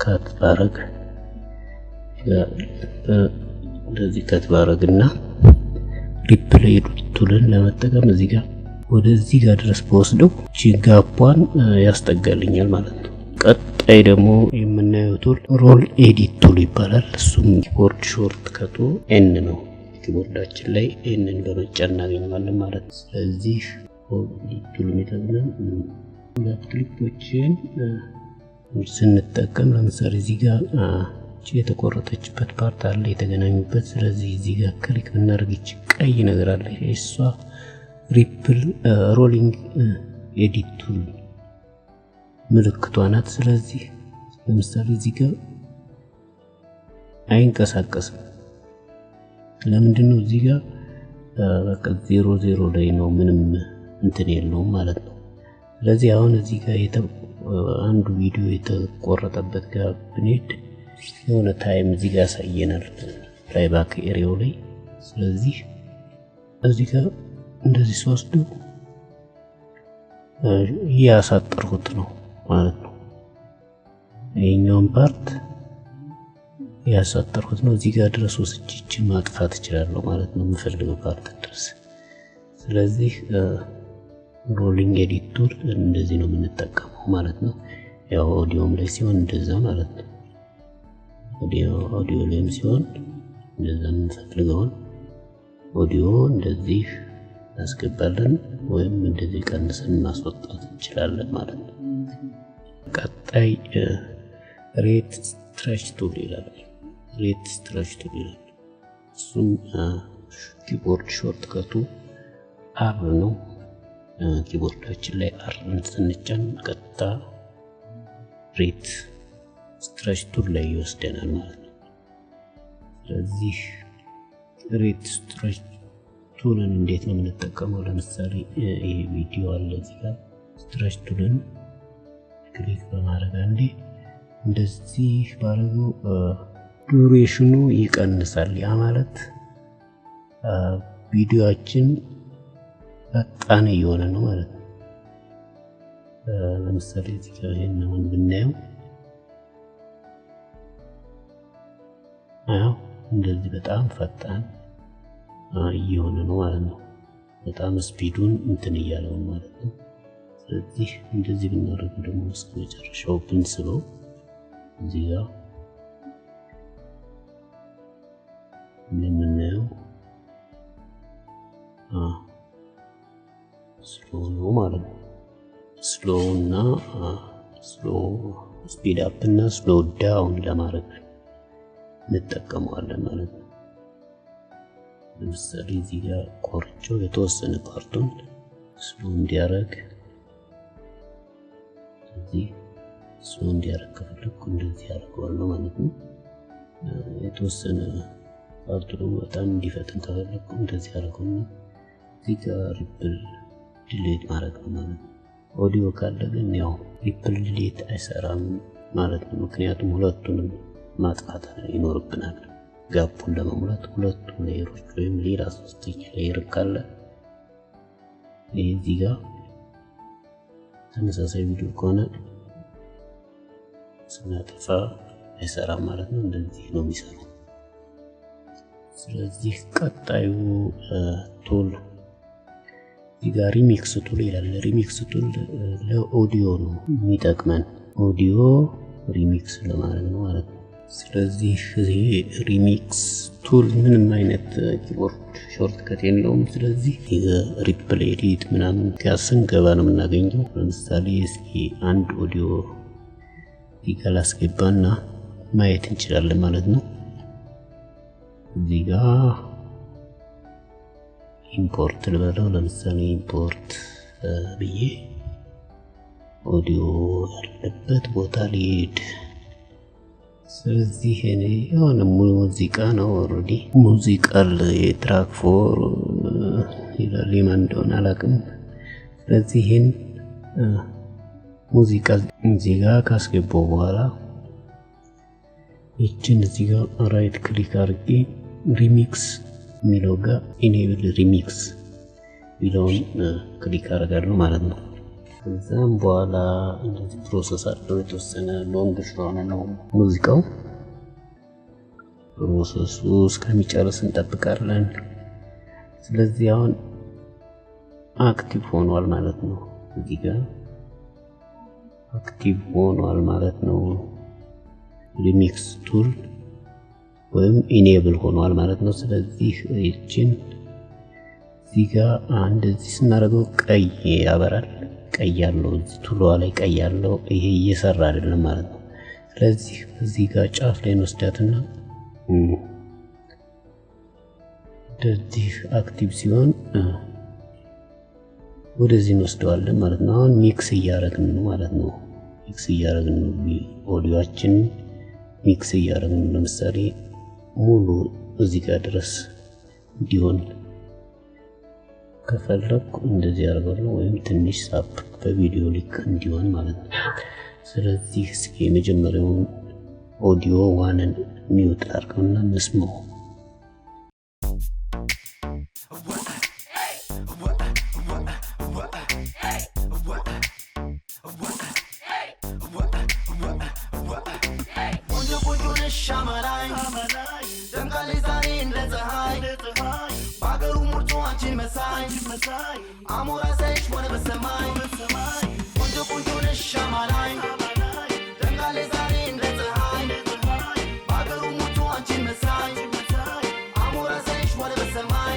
Speaker 1: ካት ባረግ እንደዚህ ካት ባረግና ሪፕል ኤዲት ቱልን ለመጠቀም እዚህ ጋር ወደዚህ ጋር ድረስ በወስደው እቺን ጋፓን ያስጠጋልኛል ማለት ነው። ቀጣይ ደግሞ የምናየው ቱል ሮል ኤዲት ቱል ይባላል። እሱም ኪቦርድ ሾርት ከቱ ኤን ነው። ኪቦርዳችን ላይ ኤንን በመጫን እናገኘዋለን ማለት ነው። ስለዚህ ሮል ኤዲት ቱል የሚጠቅመን ሁለት ክሊፖችን ስንጠቀም ለምሳሌ እዚህ ጋር የተቆረጠችበት ፓርት አለ የተገናኙበት። ስለዚህ እዚህ ጋር ክሊክ ብናደርግ ቀይ ነገር አለ እሷ ሪፕል ሮሊንግ ኤዲት ቱል ምልክቷ ናት። ስለዚህ ለምሳሌ እዚህ ጋር አይንቀሳቀስም። ለምንድነው? እዚህ ጋር በቃ 00 ላይ ነው፣ ምንም እንትን የለውም ማለት ነው። ስለዚህ አሁን እዚህ ጋር አንዱ ቪዲዮ የተቆረጠበት ጋር ብንሄድ የሆነ ታይም እዚህ ጋር ያሳየናል ፕሌይባክ ኤሪያው ላይ። ስለዚህ እዚህ ጋር እንደዚህ ወስዶ ያሳጠርኩት ነው ማለት ነው። ይሄኛውን ፓርት ያሳጠርኩት ነው። እዚህ ጋር ድረስ ወስጄ ማጥፋት እችላለሁ ማለት ነው የምፈልገው ፓርት ድረስ። ስለዚህ ሮሊንግ ኤዲት ቱል እንደዚህ ነው የምንጠቀመው ማለት ነው። ያው ኦዲዮም ላይ ሲሆን እንደዛ ማለት ነው። ኦዲዮ ላይም ሲሆን እንደዛ የምንፈልገውን ኦዲዮ እንደዚህ እናስገባለን ወይም እንደዚህ ቀንሰን ማስወጣት እንችላለን ማለት ነው። ቀጣይ ሬት ስትሬች ቱል ይላል። ሬት ስትሬች ቱል ይላል። እሱም ኪቦርድ ሾርትከቱ አር ነው። ኪቦርዳችን ላይ አር ስንጫን ቀጥታ ሬት ስትሬች ቱል ላይ ይወስደናል ማለት ነው። ስለዚህ ሬት ስትሬች ቱልን እንዴት ነው የምንጠቀመው? ለምሳሌ ይሄ ቪዲዮ አለ እዚህ ጋር ስትሬች ቱልን ክሊክ በማድረግ አንዴ እንደዚህ ባረገው ዱሬሽኑ ይቀንሳል። ያ ማለት ቪዲዮአችን ፈጣን እየሆነ ነው ማለት ነው። ለምሳሌ እዚህ ጋር ይሄንን ብናየው እንደዚህ በጣም ፈጣን እየሆነ ነው ማለት ነው። በጣም ስፒዱን እንትን እያለው ማለት ነው። ስለዚህ እንደዚህ ብናደርገው ደግሞ እስከ መጨረሻው ብንስበው እዚህ ጋር እንደምናየው ስሎው ነው ማለት ነው። ስሎው እና ስሎው ስፒድ አፕ እና ስሎው ዳውን ለማድረግ እንጠቀመዋለን ማለት ነው። ለምሳሌ እዚህ ጋር ቆርጬው የተወሰነ ፓርቱን ስሎው እንዲያደርግ እዚህ ስሎው እንዲያደርግ ከፈለኩ እንደዚህ አደርገዋለሁ ማለት ነው። የተወሰነ ፓርቱ ደግሞ በጣም እንዲፈጥን ከፈለኩ እንደዚህ አደርገውና እዚህ ጋር ሪፕል ዲሌት ማድረግ ነው ማለት ነው። ኦዲዮ ካለ ግን ያው ሪፕል ዲሌት አይሰራም ማለት ነው። ምክንያቱም ሁለቱንም ማጥፋት ይኖርብናል። ጋፑን ለመሙላት ሁለቱ ሌየሮች ወይም ሌላ ሶስተኛ ሌየር ካለ እዚህ ጋር ተመሳሳይ ቪዲዮ ከሆነ ስናጠፋ አይሰራም ማለት ነው። እንደዚህ ነው የሚሰራው። ስለዚህ ቀጣዩ ቱል እዚህ ጋር ሪሚክስ ቱል ይላል። ሪሚክስ ቱል ለኦዲዮ ነው የሚጠቅመን፣ ኦዲዮ ሪሚክስ ለማድረግ ነው ማለት ነው። ስለዚህ ይሄ ሪሚክስ ቱል ምንም አይነት ኪቦርድ ሾርትከት የለውም። ስለዚህ ሪፕል ኤዲት ምናምን ስንገባ ነው የምናገኘው። ለምሳሌ እስኪ አንድ ኦዲዮ ይጋል አስገባና ማየት እንችላለን ማለት ነው። እዚህ ጋር ኢምፖርት ልበለው። ለምሳሌ ኢምፖርት ብዬ ኦዲዮ ያለበት ቦታ ሊሄድ። ስለዚህ እኔ የሆነ ሙዚቃ ነው ኦልሬዲ ሙዚቃል የትራክ ፎር ይላል የማን እንደሆነ አላውቅም። ስለዚህ ይሄን ሙዚቃ እዚህ ጋር ካስገባው በኋላ ይችን እዚህ ጋር ራይት ክሊክ አድርጌ ሪሚክስ የሚለው ጋር ኢኔብል ሪሚክስ ሚለውን ክሊክ አደርጋለሁ ማለት ነው። ከዛም በኋላ እንደዚህ ፕሮሰስ አለው። የተወሰነ ሎንግ ስለሆነ ነው ሙዚቃው። ፕሮሰሱ እስከሚጨርስ እንጠብቃለን። ስለዚህ አሁን አክቲቭ ሆኗል ማለት ነው። እዚህ ጋር አክቲቭ ሆኗል ማለት ነው። ሪሚክስ ቱል ወይም ኢኔብል ሆኗል ማለት ነው። ስለዚህ ይችን እዚህ ጋር እንደዚህ ስናደርገው ቀይ ያበራል። ቀይ ያለው እዚህ ቱሏ ላይ ቀይ ያለው ይሄ እየሰራ አይደለም ማለት ነው። ስለዚህ እዚህ ጋር ጫፍ ላይ እንወስዳትና እንደዚህ አክቲቭ ሲሆን ወደዚህ እንወስደዋለን ማለት ነው። አሁን ሚክስ እያደረግን ነው ማለት ነው። ሚክስ እያደረግን ኦዲዮአችን ሚክስ እያደረግን ለምሳሌ ሙሉ እዚህ ጋር ድረስ እንዲሆን ከፈለኩ እንደዚህ አደርጋለሁ፣ ወይም ትንሽ ሳፕ በቪዲዮ ሊክ እንዲሆን ማለት ነው። ስለዚህ እስኪ የመጀመሪያውን ኦዲዮ ዋንን ሚውት አድርገውና እንስማው።
Speaker 2: አሞራ ሳይሽ ወደ በሰማይ ቆንጆ ቆንጆ ነሽ ሻማላይ ደንጋሌ ዛሬ እንደ ፀሐይ በአገሩ ሞቶ አንቺን መሳይ አሞራ ሳይሽ ወደ በሰማይ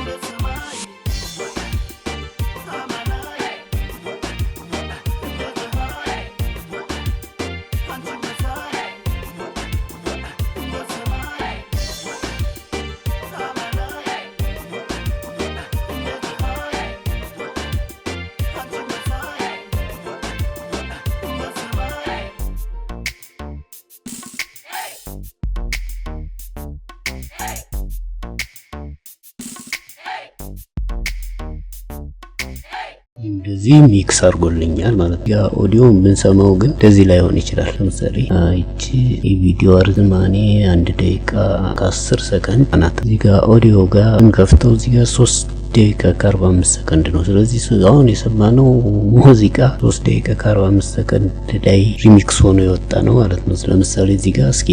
Speaker 1: እንደዚህ ሚክስ አድርጎልኛል ማለት ነው። ያ ኦዲዮ የምንሰማው ግን እንደዚህ ላይሆን ይችላል። ለምሳሌ እቺ የቪዲዮ ርዝማኔ 1 ደቂቃ ከ10 ሰከንድ ናት። እዚህ ጋር ኦዲዮ ጋር እንከፍተው እዚህ ጋር 3 ደቂቃ ከ45 ሰከንድ ነው። ስለዚህ አሁን የሰማነው ሙዚቃ 3 ደቂቃ ከ45 ሰከንድ ላይ ሪሚክስ ሆኖ የወጣ ነው ማለት ነው። ለምሳሌ እዚህ ጋር እስከ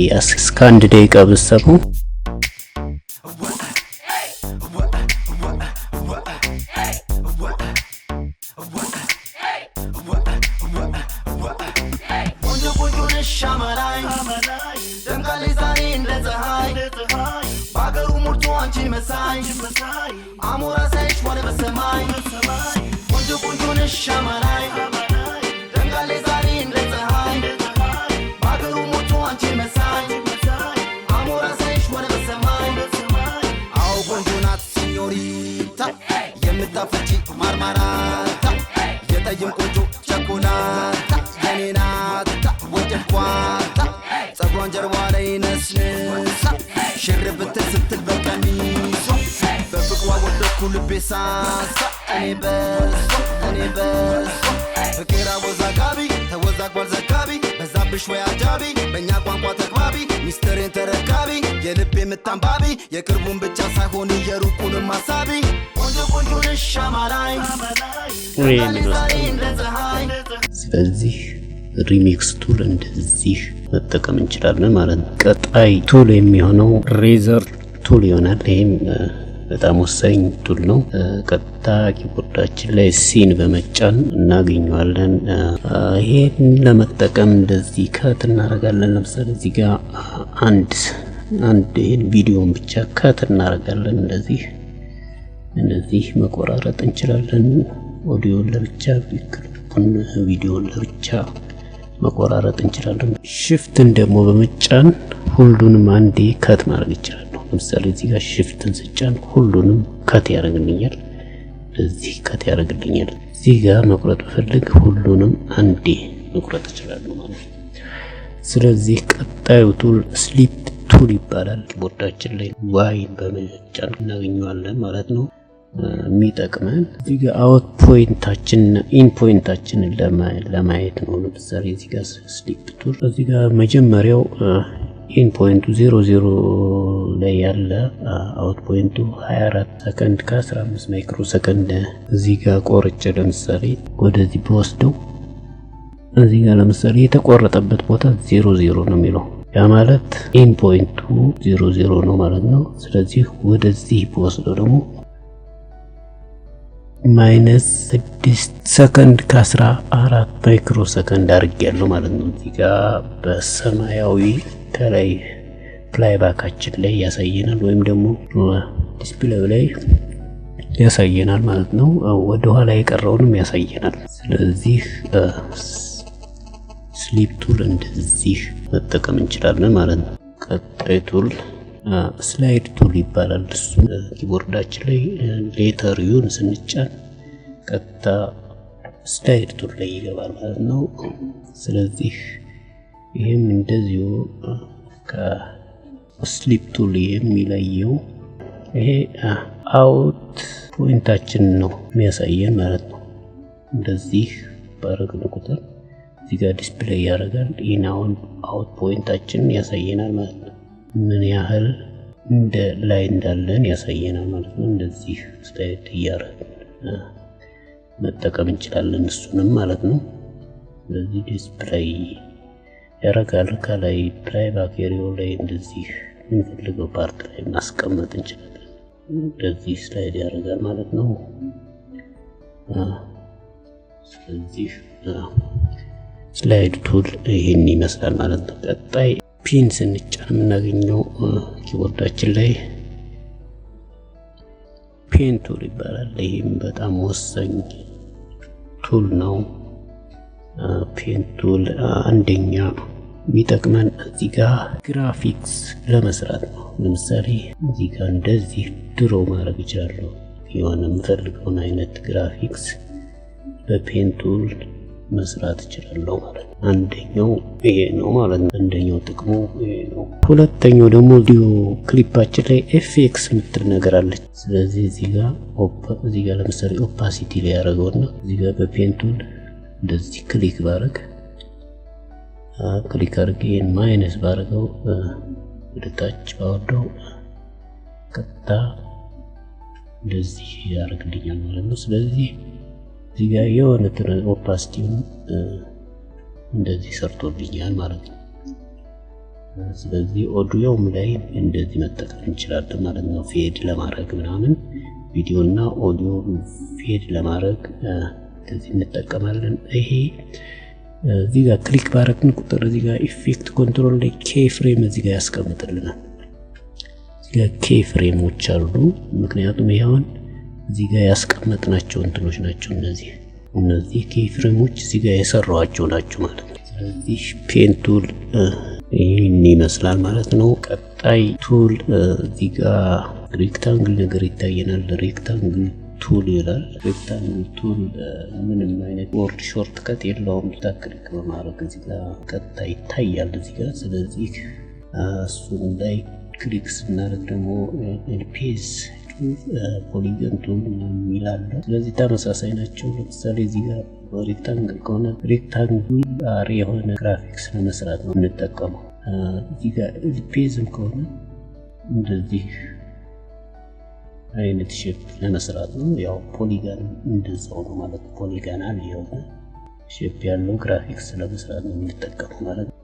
Speaker 1: 1 ደቂቃ ብትሰሙ
Speaker 2: አሞራ ሳይሽ ወደ በሰማይ ቆንጆ ቆንጆ ነሽ አማላይ ደንጋሌ ዛሬ እንደ ፀሐይ ባገሩ ሞቶ አንቺ መሳይ አሞራ ሳይሽ ወደ በሰማይ አዎ ቆንጆ ናት ሲኞሪታ የምታፈጪ ማርማራታ የጠይም ቆንጆ ቸኮላታ የኔ ናት ወደድኳታ ጸጉሯን ጀርባ ላይ ነስንሳ ሽር ብትል ስትል በቀሚሷ በፍቅሯ ወደድኩ ልቤ ሳሳ እኔ በሷ ፍቅር አወዛጋቢ ተወዛጓል ዘጋቢ በዛብሽ ወይ አጃቢ በእኛ ቋንቋ ተግባቢ ሚስጥሬን ተረካቢ የልቤ ምታንባቢ የቅርቡን ብቻ ሳይሆን የሩቁንም አሳቢ ቆንጆ ቆንጆ ነሽ አማላይ
Speaker 1: ስለዚህ ሪሚክስ ቱል እንደዚህ መጠቀም እንችላለን ማለት ነው። ቀጣይ ቱል የሚሆነው ሬዘር ቱል ይሆናል። ይሄም በጣም ወሳኝ ቱል ነው። ቀጥታ ኪቦርዳችን ላይ ሲን በመጫን እናገኘዋለን። ይሄን ለመጠቀም እንደዚህ ከት እናደርጋለን። ለምሳሌ እዚህ ጋር አንድ ይሄን ቪዲዮን ብቻ ከት እናደርጋለን። እንደዚህ መቆራረጥ እንችላለን። ኦዲዮን ለብቻ ቪዲዮን ለብቻ መቆራረጥ እንችላለን። ሽፍትን ደግሞ በመጫን ሁሉንም አንዴ ከት ማድረግ ይችላል። ለምሳሌ እዚህ ጋር ሽፍትን ስጫን ሁሉንም ከት ያደርግልኛል። እዚህ ከት ያደርግልኛል። እዚህ ጋር መቁረጥ ፈልግ ሁሉንም አንዴ መቁረጥ እችላለሁ ማለት ነው። ስለዚህ ቀጣዩ ቱል ስሊፕ ቱል ይባላል። ኪቦርዳችን ላይ ዋይ በመጫን እናገኘዋለን ማለት ነው። የሚጠቅመን እዚህ ጋር አውት ፖይንታችን እና ኢን ፖይንታችንን ለማየት ነው። ለምሳሌ እዚህ ጋር ስሊፕ ቱል እዚህ ጋር መጀመሪያው ኢን ፖይንቱ 00 ላይ ያለ አውት ፖይንቱ 24 ሰከንድ ከ15 ማይክሮ ሰከንድ እዚህ ጋር ቆርጬ ለምሳሌ ወደዚህ በወስደው እዚህ ጋር ለምሳሌ የተቆረጠበት ቦታ 00 ነው የሚለው ያ ማለት ኢን ፖይንቱ 00 ነው ማለት ነው። ስለዚህ ወደዚህ በወስደው ደግሞ -6 ሰከንድ ከ14 ማይክሮ ሰከንድ አድርጌያለሁ ማለት ነው። እዚህ ጋር በሰማያዊ ከላይ ፕላይባካችን ላይ ያሳየናል ወይም ደግሞ ዲስፕሌይ ላይ ያሳየናል ማለት ነው። ወደ ኋላ የቀረውንም ያሳየናል። ስለዚህ ስሊፕ ቱል እንደዚህ መጠቀም እንችላለን ማለት ነው። ቀጣይ ቱል ስላይድ ቱል ይባላል። እሱ ኪቦርዳችን ላይ ሌተር ዩን ስንጫን ቀጥታ ስላይድ ቱል ላይ ይገባል ማለት ነው። ስለዚህ ይሄም እንደዚሁ ከስሊፕ ቱል የሚለየው ይሄ አውት ፖይንታችን ነው የሚያሳየን ማለት ነው። እንደዚህ ባረግን ቁጥር እዚህ ጋር ዲስፕሌይ ያደርጋል። ይሄን አሁን አውት ፖይንታችን ያሳየናል ማለት ነው። ምን ያህል እንደ ላይ እንዳለን ያሳየናል ማለት ነው። እንደዚህ ስላይድ እያደረግን መጠቀም እንችላለን እሱንም ማለት ነው። ስለዚህ ዲስፕሌይ ያደርጋል። ከላይ ፕላይባክ ኤሪያው ላይ እንደዚህ የምንፈልገው ፓርት ላይ ማስቀመጥ እንችላለን። እንደዚህ ስላይድ ያደርጋል ማለት ነው። ስለዚህ ስላይድ ቱል ይሄን ይመስላል ማለት ነው። ቀጣይ ፒን ስንጫን የምናገኘው ኪቦርዳችን ላይ ፔን ቱል ይባላል። ይሄም በጣም ወሳኝ ቱል ነው። ፔን ቱል አንደኛ የሚጠቅመን እዚህ ጋር ግራፊክስ ለመስራት ነው። ለምሳሌ እዚህ ጋር እንደዚህ ድሮ ማድረግ ይችላል። የሆነ የምፈልገውን አይነት ግራፊክስ በፔን ቱል መስራት እችላለሁ ማለት ነው። አንደኛው ይሄ ነው ማለት ነው። አንደኛው ጥቅሙ ይሄ ነው። ሁለተኛው ደግሞ ቪዲዮ ክሊፓችን ላይ ኤፍኤክስ የምትል ነገር አለች። ስለዚህ እዚህ ጋር ለምሳሌ ኦፓሲቲ ላይ ያደረገውና እዚህ ጋር በፔን ቱል እንደዚህ ክሊክ አድርጌ ይሄን ማይነስ ባረገው ወደ ታች ባወርደው ቀጥታ እንደዚህ ያደርግልኛል ማለት ነው። ስለዚህ እዚህ ጋር የሆነ ኦፓሲቲውን እንደዚህ ሰርቶልኛል ማለት ነው። ስለዚህ ኦዲዮም ላይ እንደዚህ መጠቀም እንችላለን ማለት ነው። ፌድ ለማድረግ ምናምን ቪዲዮና ኦዲዮ ፌድ ለማድረግ እንደዚህ እንጠቀማለን። ይሄ እዚህ ጋር ክሊክ ባረግን ቁጥር እዚህ ጋር ኢፌክት ኮንትሮል ላይ ኬ ፍሬም እዚህ ጋር ያስቀምጥልናል። እዚህ ጋር ኬ ፍሬሞች አሉ። ምክንያቱም ይሄውን እዚህ ጋር ያስቀመጥናቸው እንትኖች ናቸው። እነዚህ ኬ ፍሬሞች እዚህ ጋር የሰራዋቸው ናቸው ማለት ነው። ስለዚህ ፔን ቱል ይህን ይመስላል ማለት ነው። ቀጣይ ቱል እዚህ ጋር ሬክታንግል ነገር ይታየናል። ሬክታንግል ቱል ይላል። ሬክታንግል ቱል ምንም አይነት ቦርድ ሾርት ከት የለውም። ክሊክ በማድረግ እዚህ ጋር ቀጥታ ይታያል እዚህ ጋር። ስለዚህ እሱን ላይ ክሊክ ስናደርግ ደግሞ ኤልፒኤስ ፖሊገን ቱል ይላል። ስለዚህ ተመሳሳይ ናቸው። ለምሳሌ እዚህ ጋር ሬክታንግል ከሆነ ሬክታንጉላር የሆነ ግራፊክስ ለመስራት ነው የምንጠቀመው። እዚህ ጋር ኤልፒኤስም ከሆነ እንደዚህ አይነት ሼፕ ለመስራት ነው። ያው ፖሊጋን እንደዛው ነው ማለት ነው። ፖሊጋናል የሆነ ሼፕ ያለው ግራፊክስ ለመስራት ነው የምንጠቀመው ማለት ነው።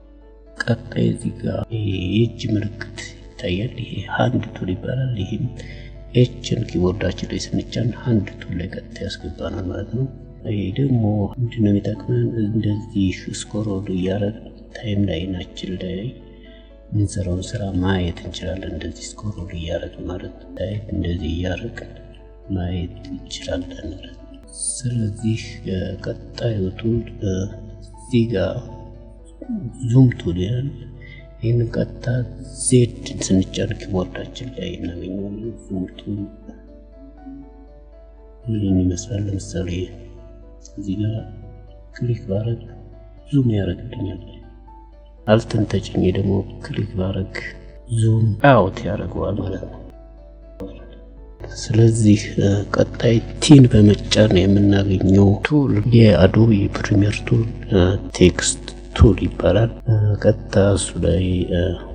Speaker 1: ቀጣይ እዚህ ጋር የእጅ ምልክት ይታያል። ይሄ ሃንድ ቱል ይባላል። ይሄም ኤችን ኪቦርዳችን ላይ ስንጫን ሃንድ ቱል ላይ ቀጥታ ያስገባናል ማለት ነው። ይሄ ደግሞ ምንድነው የሚጠቅመን? እንደዚህ ስክሮል እያደረግን ታይም ላይናችን ላይ የምንሰራውን ስራ ማየት እንችላለን። እንደዚህ ስክሮል እያደረግን ማለት ነው። ታይም እንደዚህ እያደረግን ማየት እንችላለን ማለት ነው። ስለዚህ ቀጣዩ ቱል እዚህ ጋር ዙም ቱል ይላል። ይህንን ቀጥታ ዜድ ስንጫን ኪቦርዳችን ላይ እናገኘዋለን። ዙም ቱል ይህን ይመስላል። ለምሳሌ እዚህ ጋር ክሊክ ባረግ ዙም ያደርግልኛል። አልተን ተጭኜ ደግሞ ክሊክ ባረግ ዙም አውት ያደርገዋል ማለት ነው። ስለዚህ ቀጣይ ቲን በመጫን የምናገኘው ቱል የአዶቢ ፕሪሚየር ቱል ቴክስት ቱል ይባላል። ቀጥታ እሱ ላይ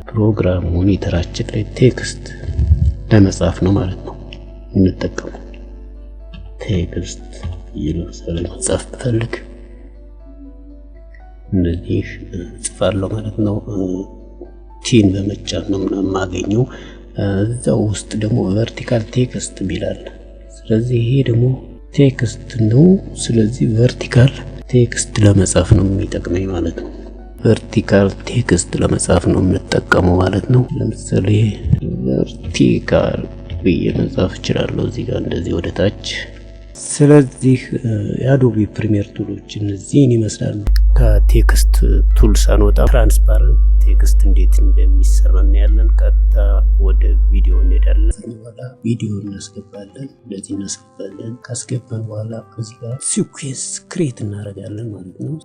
Speaker 1: ፕሮግራም ሞኒተራችን ላይ ቴክስት ለመጻፍ ነው ማለት ነው የምንጠቀመው። ቴክስት ለምሳሌ መጻፍ ብፈልግ እንደዚህ ጽፋለሁ ማለት ነው። ቲን በመጫን ነው የማገኘው። እዛው ውስጥ ደግሞ ቨርቲካል ቴክስት ይላል። ስለዚህ ይሄ ደግሞ ቴክስት ነው። ስለዚህ ቨርቲካል ቴክስት ለመጻፍ ነው የሚጠቅመኝ ማለት ነው። ቨርቲካል ቴክስት ለመጻፍ ነው የምንጠቀመው ማለት ነው። ለምሳሌ ቨርቲካል ብዬ መጻፍ እችላለሁ እዚህ ጋር እንደዚህ ወደ ታች። ስለዚህ የአዶቢ ፕሪሚየር ቱሎች እነዚህን ይመስላሉ። ከቴክስት ቱል ሳንወጣ ትራንስፓረንት ቴክስት እንዴት እንደሚሰራ እናያለን። ቀጥታ ወደ ቪዲዮ እንሄዳለን። በኋላ ቪዲዮ እናስገባለን። እንደዚህ እናስገባለን። ካስገባን በኋላ እዚህ ጋር ሲኩዌንስ ክሬት እናደርጋለን ማለት ነው።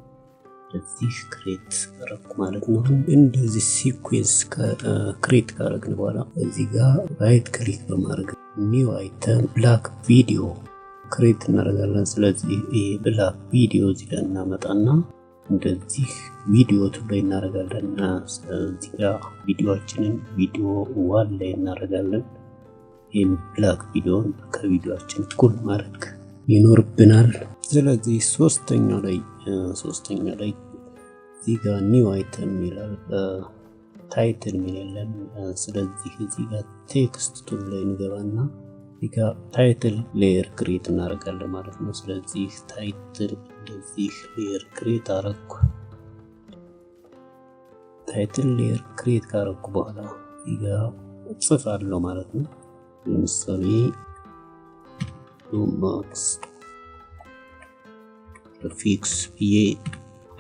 Speaker 1: እዚህ ክሬት አረኩ ማለት ነው። እንደዚህ ሲኩዌንስ ክሬት ካደረግን በኋላ እዚህ ጋር ራይት ክሊክ በማድረግ ኒው አይተም ብላክ ቪዲዮ ክሬት እናደርጋለን። ስለዚህ ይሄ ብላክ ቪዲዮ እዚህ ጋር እናመጣና እንደዚህ ቪዲዮ ላይ እናደርጋለን። እዚህ ጋር ቪዲዮአችንን ቪዲዮ ዋን ላይ እናደርጋለን። ይህን ብላክ ቪዲዮን ከቪዲዮአችን እኩል ማድረግ ይኖርብናል። ስለዚህ ሶስተኛው ላይ እዚህ ጋር ኒው አይተም ይላል፣ ታይትል የሚለን። ስለዚህ እዚህ ጋር ቴክስት ቱል ላይ እንገባና እዚህ ጋር ታይትል ሌየር ክሬት እናደርጋለን ማለት ነው። ስለዚህ ታይትል እንደዚህ ሌየር ክሬት አረኩ። ታይትል ሌየር ክሬት ካረኩ በኋላ እዚህ ጋር ጽፋለሁ ማለት ነው። ለምሳሌ ማክስ ፊክስ ብዬ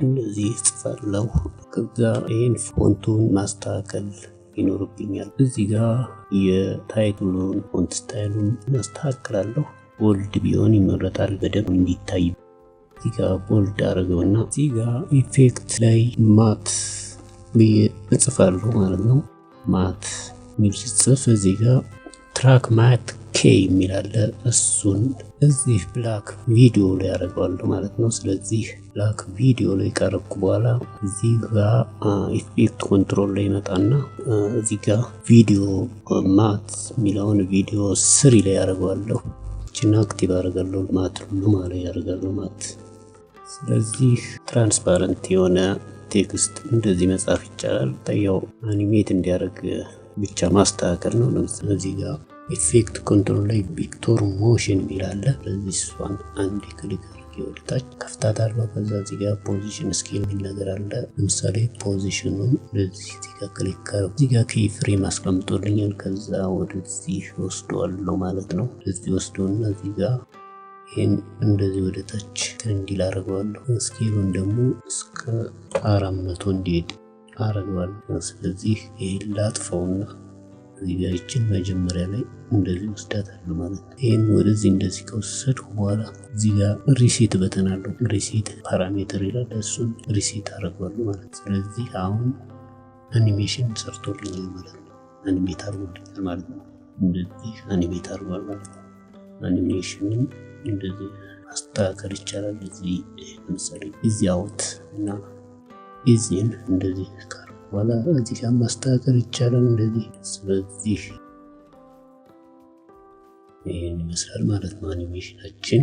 Speaker 1: እንደዚህ ጽፋለሁ። ከዛ ይህን ፎንቱን ማስተካከል ይኖርብኛል። እዚህ ጋር የታይትሉን ፎንት ስታይሉን ማስተካከላለሁ። ቦልድ ቢሆን ይመረጣል በደንብ እንዲታይ። እዚህ ጋር ቦልድ አደረገውና እዚህ ጋር ኢፌክት ላይ ማት ብዬ እጽፋለሁ ማለት ነው። ማት ሚል ሲጽፍ እዚህ ጋር ትራክ ማት ኬ የሚል አለ። እሱን እዚህ ብላክ ቪዲዮ ላይ ያደርገዋለሁ ማለት ነው። ስለዚህ ብላክ ቪዲዮ ላይ ካረኩ በኋላ እዚህ ጋር ኢፌክት ኮንትሮል ላይ መጣና እዚህ ጋር ቪዲዮ ማት የሚለውን ቪዲዮ 3 ላይ ያደርገዋለሁ። እቺን አክቲቭ አደርጋለሁ ማት ሁሉ ማለት ያደርጋለሁ ማት። ስለዚህ ትራንስፓረንት የሆነ ቴክስት እንደዚህ መጻፍ ይቻላል። ታያው አኒሜት እንዲያደርግ ብቻ ማስተካከል ነው። ለምሳሌ እዚህ ጋር ኢፌክት ኮንትሮል ላይ ቪክቶር ሞሽን ይላል። ስለዚህ እሷን አንድ ክሊክ አድርጌ ወደታች ከፍታታለሁ። ከዛ እዚህ ጋር ፖዚሽን ስኬል የሚል ነገር አለ። ለምሳሌ ፖዚሽኑን ወደዚህ እዚህ ጋር ክሊክ ካደረኩ እዚህ ጋር ኪ ፍሬም አስቀምጦልኛል። ከዛ ወደዚህ ወስደዋለሁ ማለት ነው። እዚህ ወስዶና እዚህ ጋር ይሄን እንደዚህ ወደታች እንዲል አደርገዋለሁ። ስኬሉን ደግሞ እስከ 400 እንዲሄድ አደርገዋለሁ። ስለዚህ ይሄን ላጥፈውና እዚህ ጋር ይችን መጀመሪያ ላይ እንደዚህ ወስዳታለሁ ማለት ነው። ይሄን ወደዚህ እንደዚህ ከወሰድኩ በኋላ እዚህ ጋር ሪሴት በተን አለው። ሪሴት ፓራሜትር ይላል። እሱን ሪሴት አደርገዋለሁ ማለት ነው። ስለዚህ አሁን አኒሜሽን ሰርቶልኛል ማለት ነው። አኒሜት አድርጎልኛል ማለት ነው። እንደዚህ አኒሜት አድርጓል ማለት ነው። አኒሜሽንን እንደዚህ ማስተካከል ይቻላል። እዚህ ለምሳሌ እዚህ አውት እና እዚህን እንደዚህ ካርዋላ እዚህ ጋር ማስተካከል ይቻላል እንደዚህ። ስለዚህ ይሄን ይመስላል ማለት ነው አኒሜሽናችን።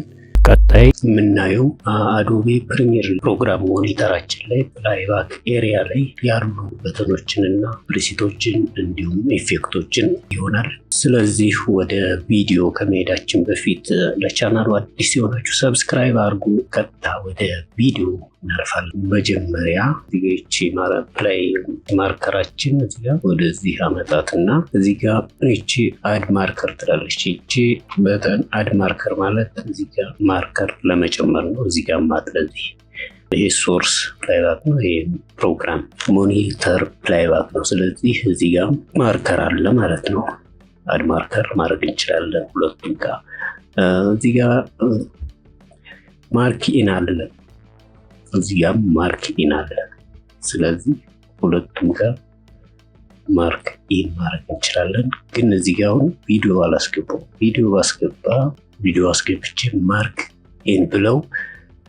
Speaker 1: ቀጣይ የምናየው አዶቤ ፕሪሚየር ፕሮግራም ሞኒተራችን ላይ ፕላይባክ ኤሪያ ላይ ያሉ በተኖችንና ፕሪሴቶችን እንዲሁም ኢፌክቶችን ይሆናል። ስለዚህ ወደ ቪዲዮ ከመሄዳችን በፊት ለቻናሉ አዲስ የሆናችሁ ሰብስክራይብ አድርጉ። ቀጥታ ወደ ቪዲዮ እናልፋለን። መጀመሪያ እዚህቺ ፕላይ ማርከራችን እዚጋ ወደዚህ አመጣትና እዚጋ እቺ አድ ማርከር ትላለች። እቺ በተን አድ ማርከር ማለት እዚጋ ማርከር ለመጨመር ነው። እዚጋ ማጥለዚህ ይሄ ሶርስ ፕላይባክ ነው። ይሄ ፕሮግራም ሞኒተር ፕላይባክ ነው። ስለዚህ እዚጋ ማርከር አለ ማለት ነው። አድ ማርከር ማድረግ እንችላለን ሁለቱም ጋር። እዚህ ጋር ማርክ ኢን አለ፣ እዚህ ጋር ማርክ ኢን አለ። ስለዚህ ሁለቱም ጋር ማርክ ኢን ማድረግ እንችላለን። ግን እዚህ ጋር አሁን ቪዲዮ አላስገባው። ቪዲዮ አስገብቼ ማርክ ኢን ብለው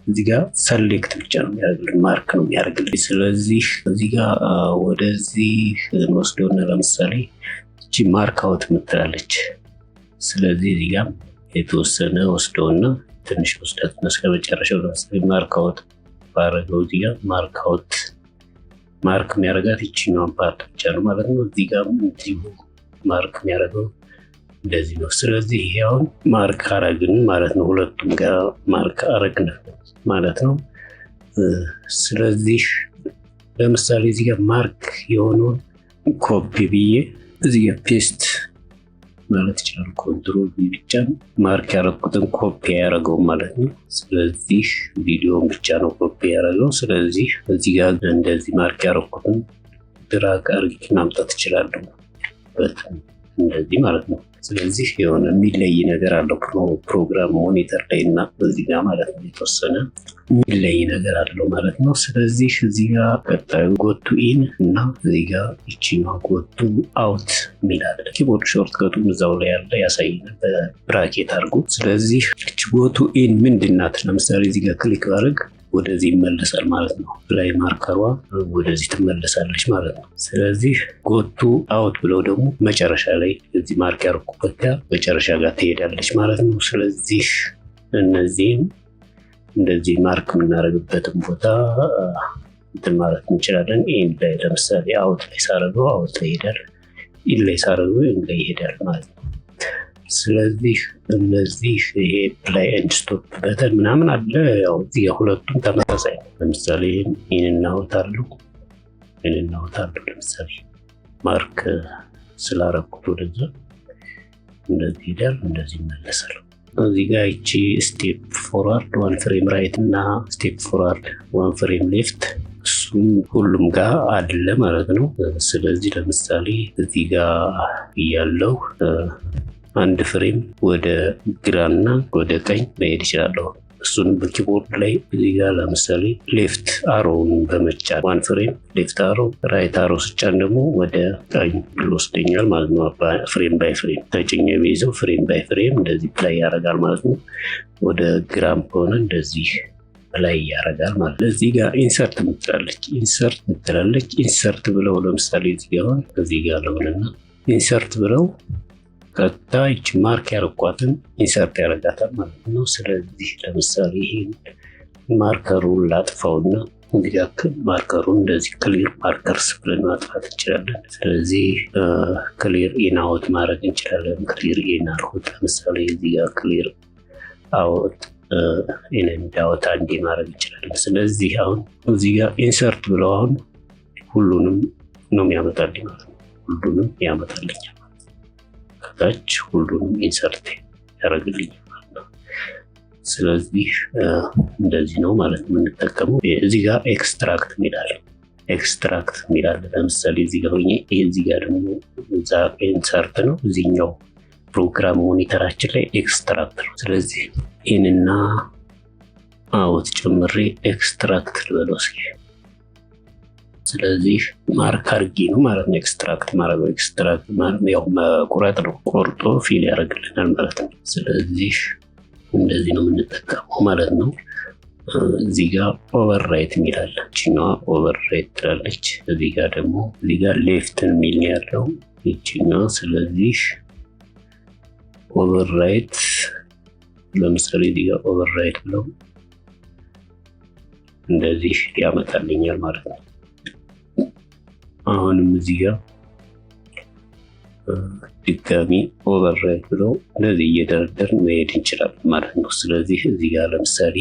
Speaker 1: እዚህ ጋር ሰሌክት ብቻ ነው የሚያደርግልን፣ ማርክ ነው የሚያደርግልን። ስለዚህ እዚህ ጋር ወደዚህ እንወስደውና ለምሳሌ እቺ ማርክ አውት ምትላለች። ስለዚህ እዚህ ጋር የተወሰነ ወስደውና ትንሽ ወስዳት እስከ መጨረሻው ለምሳሌ ማርክ አውት ባረገው እዚህ ጋር ማርክ አውት ማርክ የሚያደርጋት ይችኛውን ፓርት ብቻ ነው ማለት ነው። እዚህ ጋር እዚሁ ማርክ የሚያደርገው እንደዚህ ነው። ስለዚህ ይሄ አሁን ማርክ አረግን ማለት ነው። ሁለቱም ጋር ማርክ አረግን ማለት ነው። ስለዚህ ለምሳሌ እዚህ ጋር ማርክ የሆነውን ኮፒ ብዬ እዚህ ጋር ፔስት ማለት ይችላል። ኮንትሮል ብቻ ማርክ ያደረኩትን ኮፒ ያደረገው ማለት ነው። ስለዚህ ቪዲዮን ብቻ ነው ኮፒ ያደረገው። ስለዚህ እዚህ ጋር እንደዚህ ማርክ ያደረኩትን ድራግ አድርጌ ማምጣት እችላለሁ እንደዚህ ማለት ነው። ስለዚህ የሆነ የሚለይ ነገር አለው ፕሮግራም ሞኒተር ላይ እና እዚህ ጋር ማለት ነው። የተወሰነ የሚለይ ነገር አለው ማለት ነው። ስለዚህ እዚህ ጋር ቀጣዩ ጎቱ ኢን እና እዚህ ጋር ይችኛው ጎቱ አውት የሚላል ኪቦርድ ሾርትከቱ እዛው ላይ ያለ ያሳየናል በብራኬት አድርጎ። ስለዚህ እቺ ጎቱ ኢን ምንድናት? ለምሳሌ እዚህ ጋር ክሊክ ባደርግ ወደዚህ ይመለሳል ማለት ነው። ላይ ማርከሯ ወደዚህ ትመለሳለች ማለት ነው። ስለዚህ ጎቱ አውት ብለው ደግሞ መጨረሻ ላይ እዚህ ማርክ ያደረኩበት ጋር መጨረሻ ጋር ትሄዳለች ማለት ነው። ስለዚህ እነዚህን እንደዚህ ማርክ የምናደርግበትን ቦታ እንትን ማለት እንችላለን። ኢን ላይ ለምሳሌ አውት ላይ ሳረገው አውት ላይ ይሄዳል፣ ኢን ላይ ሳረገው ኢን ላይ ይሄዳል ማለት ነው። ስለዚህ እነዚህ ይሄ ፕላይ ኤንድ ስቶፕ በተን ምናምን አለ። ያው እዚህ ሁለቱም ተመሳሳይ ነው። ለምሳሌ ኢን እናውታለሁ ለምሳሌ ማርክ ስላረኩት ወደዛ እንደዚህ ይሄዳል፣ እንደዚህ ይመለሳል። እዚህ ጋር እቺ ስቴፕ ፎርዋርድ 1 ፍሬም ራይት እና ስቴፕ ፎርዋርድ 1 ፍሬም ሌፍት እሱም ሁሉም ጋር አለ ማለት ነው። ስለዚህ ለምሳሌ እዚህ ጋር ያለው አንድ ፍሬም ወደ ግራና ወደ ቀኝ መሄድ ይችላለሁ። እሱን በኪቦርድ ላይ እዚህ ጋር ለምሳሌ ሌፍት አሮውን በመጫን ዋን ፍሬም ሌፍት አሮ፣ ራይት አሮ ስጫን ደግሞ ወደ ቀኝ ይወስደኛል ማለት ነው። ፍሬም ባይ ፍሬም ተጭኜ የሚይዘው ፍሬም ባይ ፍሬም እንደዚህ ፕላይ ያደርጋል ማለት ነው። ወደ ግራም ከሆነ እንደዚህ ላይ ያደርጋል ማለት ነው። እዚህ ጋር ኢንሰርት ምትላለች ኢንሰርት ብለው ለምሳሌ እዚህ ጋር ለሆነና ኢንሰርት ብለው ቀጥታ ይቺ ማርክ ያረኳትን ኢንሰርት ያደርጋታል ማለት ነው። ስለዚህ ለምሳሌ ይሄን ማርከሩን ላጥፋውና እንግዲህ ማርከሩን እንደዚህ ክሊር ማርከርስ ብለን ማጥፋት እንችላለን። ስለዚህ ክሊር ኢን አውት ማድረግ እንችላለን። ክሊር ኢን አውት ለምሳሌ እዚህ ጋር ክሊር አውት እንዳወጣ እንዲ ማድረግ እንችላለን። ስለዚህ አሁን እዚህ ጋር ኢንሰርት ብለው አሁን ሁሉንም ነው የሚያመጣልኝ ማለት ነው። ሁሉንም ያመጣልኛል ከታች ሁሉንም ኢንሰርት ያደርግልኝ ማለት ነው። ስለዚህ እንደዚህ ነው ማለት ነው የምንጠቀመው። እዚህ ጋር ኤክስትራክት የሚላል ለምሳሌ እዚህ ጋር ሆኜ እዚህ ጋር ደግሞ እዛ ኢንሰርት ነው እዚህኛው ፕሮግራም ሞኒተራችን ላይ ኤክስትራክት ነው። ስለዚህ ኢንና አውት ጨምሬ ኤክስትራክት ልበለው እስኪ። ስለዚህ ማርክ አድርጌ ነው ማለት ነው ኤክስትራክት ማድረግ። ኤክስትራክት ማለት ያው መቁረጥ ነው፣ ቆርጦ ፊል ያደርግልናል ማለት ነው። ስለዚህ እንደዚህ ነው የምንጠቀመው ማለት ነው። እዚህ ጋር ኦቨርራይት የሚላል እችኛዋ ኦቨርራይት ትላለች። እዚህ ጋር ደግሞ እዚህ ጋር ሌፍትን የሚል ያለው እችኛዋ። ስለዚህ ኦቨርራይት ለምሳሌ እዚህ ጋር ኦቨርራይት ብለው እንደዚህ ያመጣልኛል ማለት ነው። አሁንም እዚህ ጋር ድጋሚ ኦቨርራይት ብለው እንደዚህ እየደረደርን መሄድ እንችላለን ማለት ነው። ስለዚህ እዚህ ጋር ለምሳሌ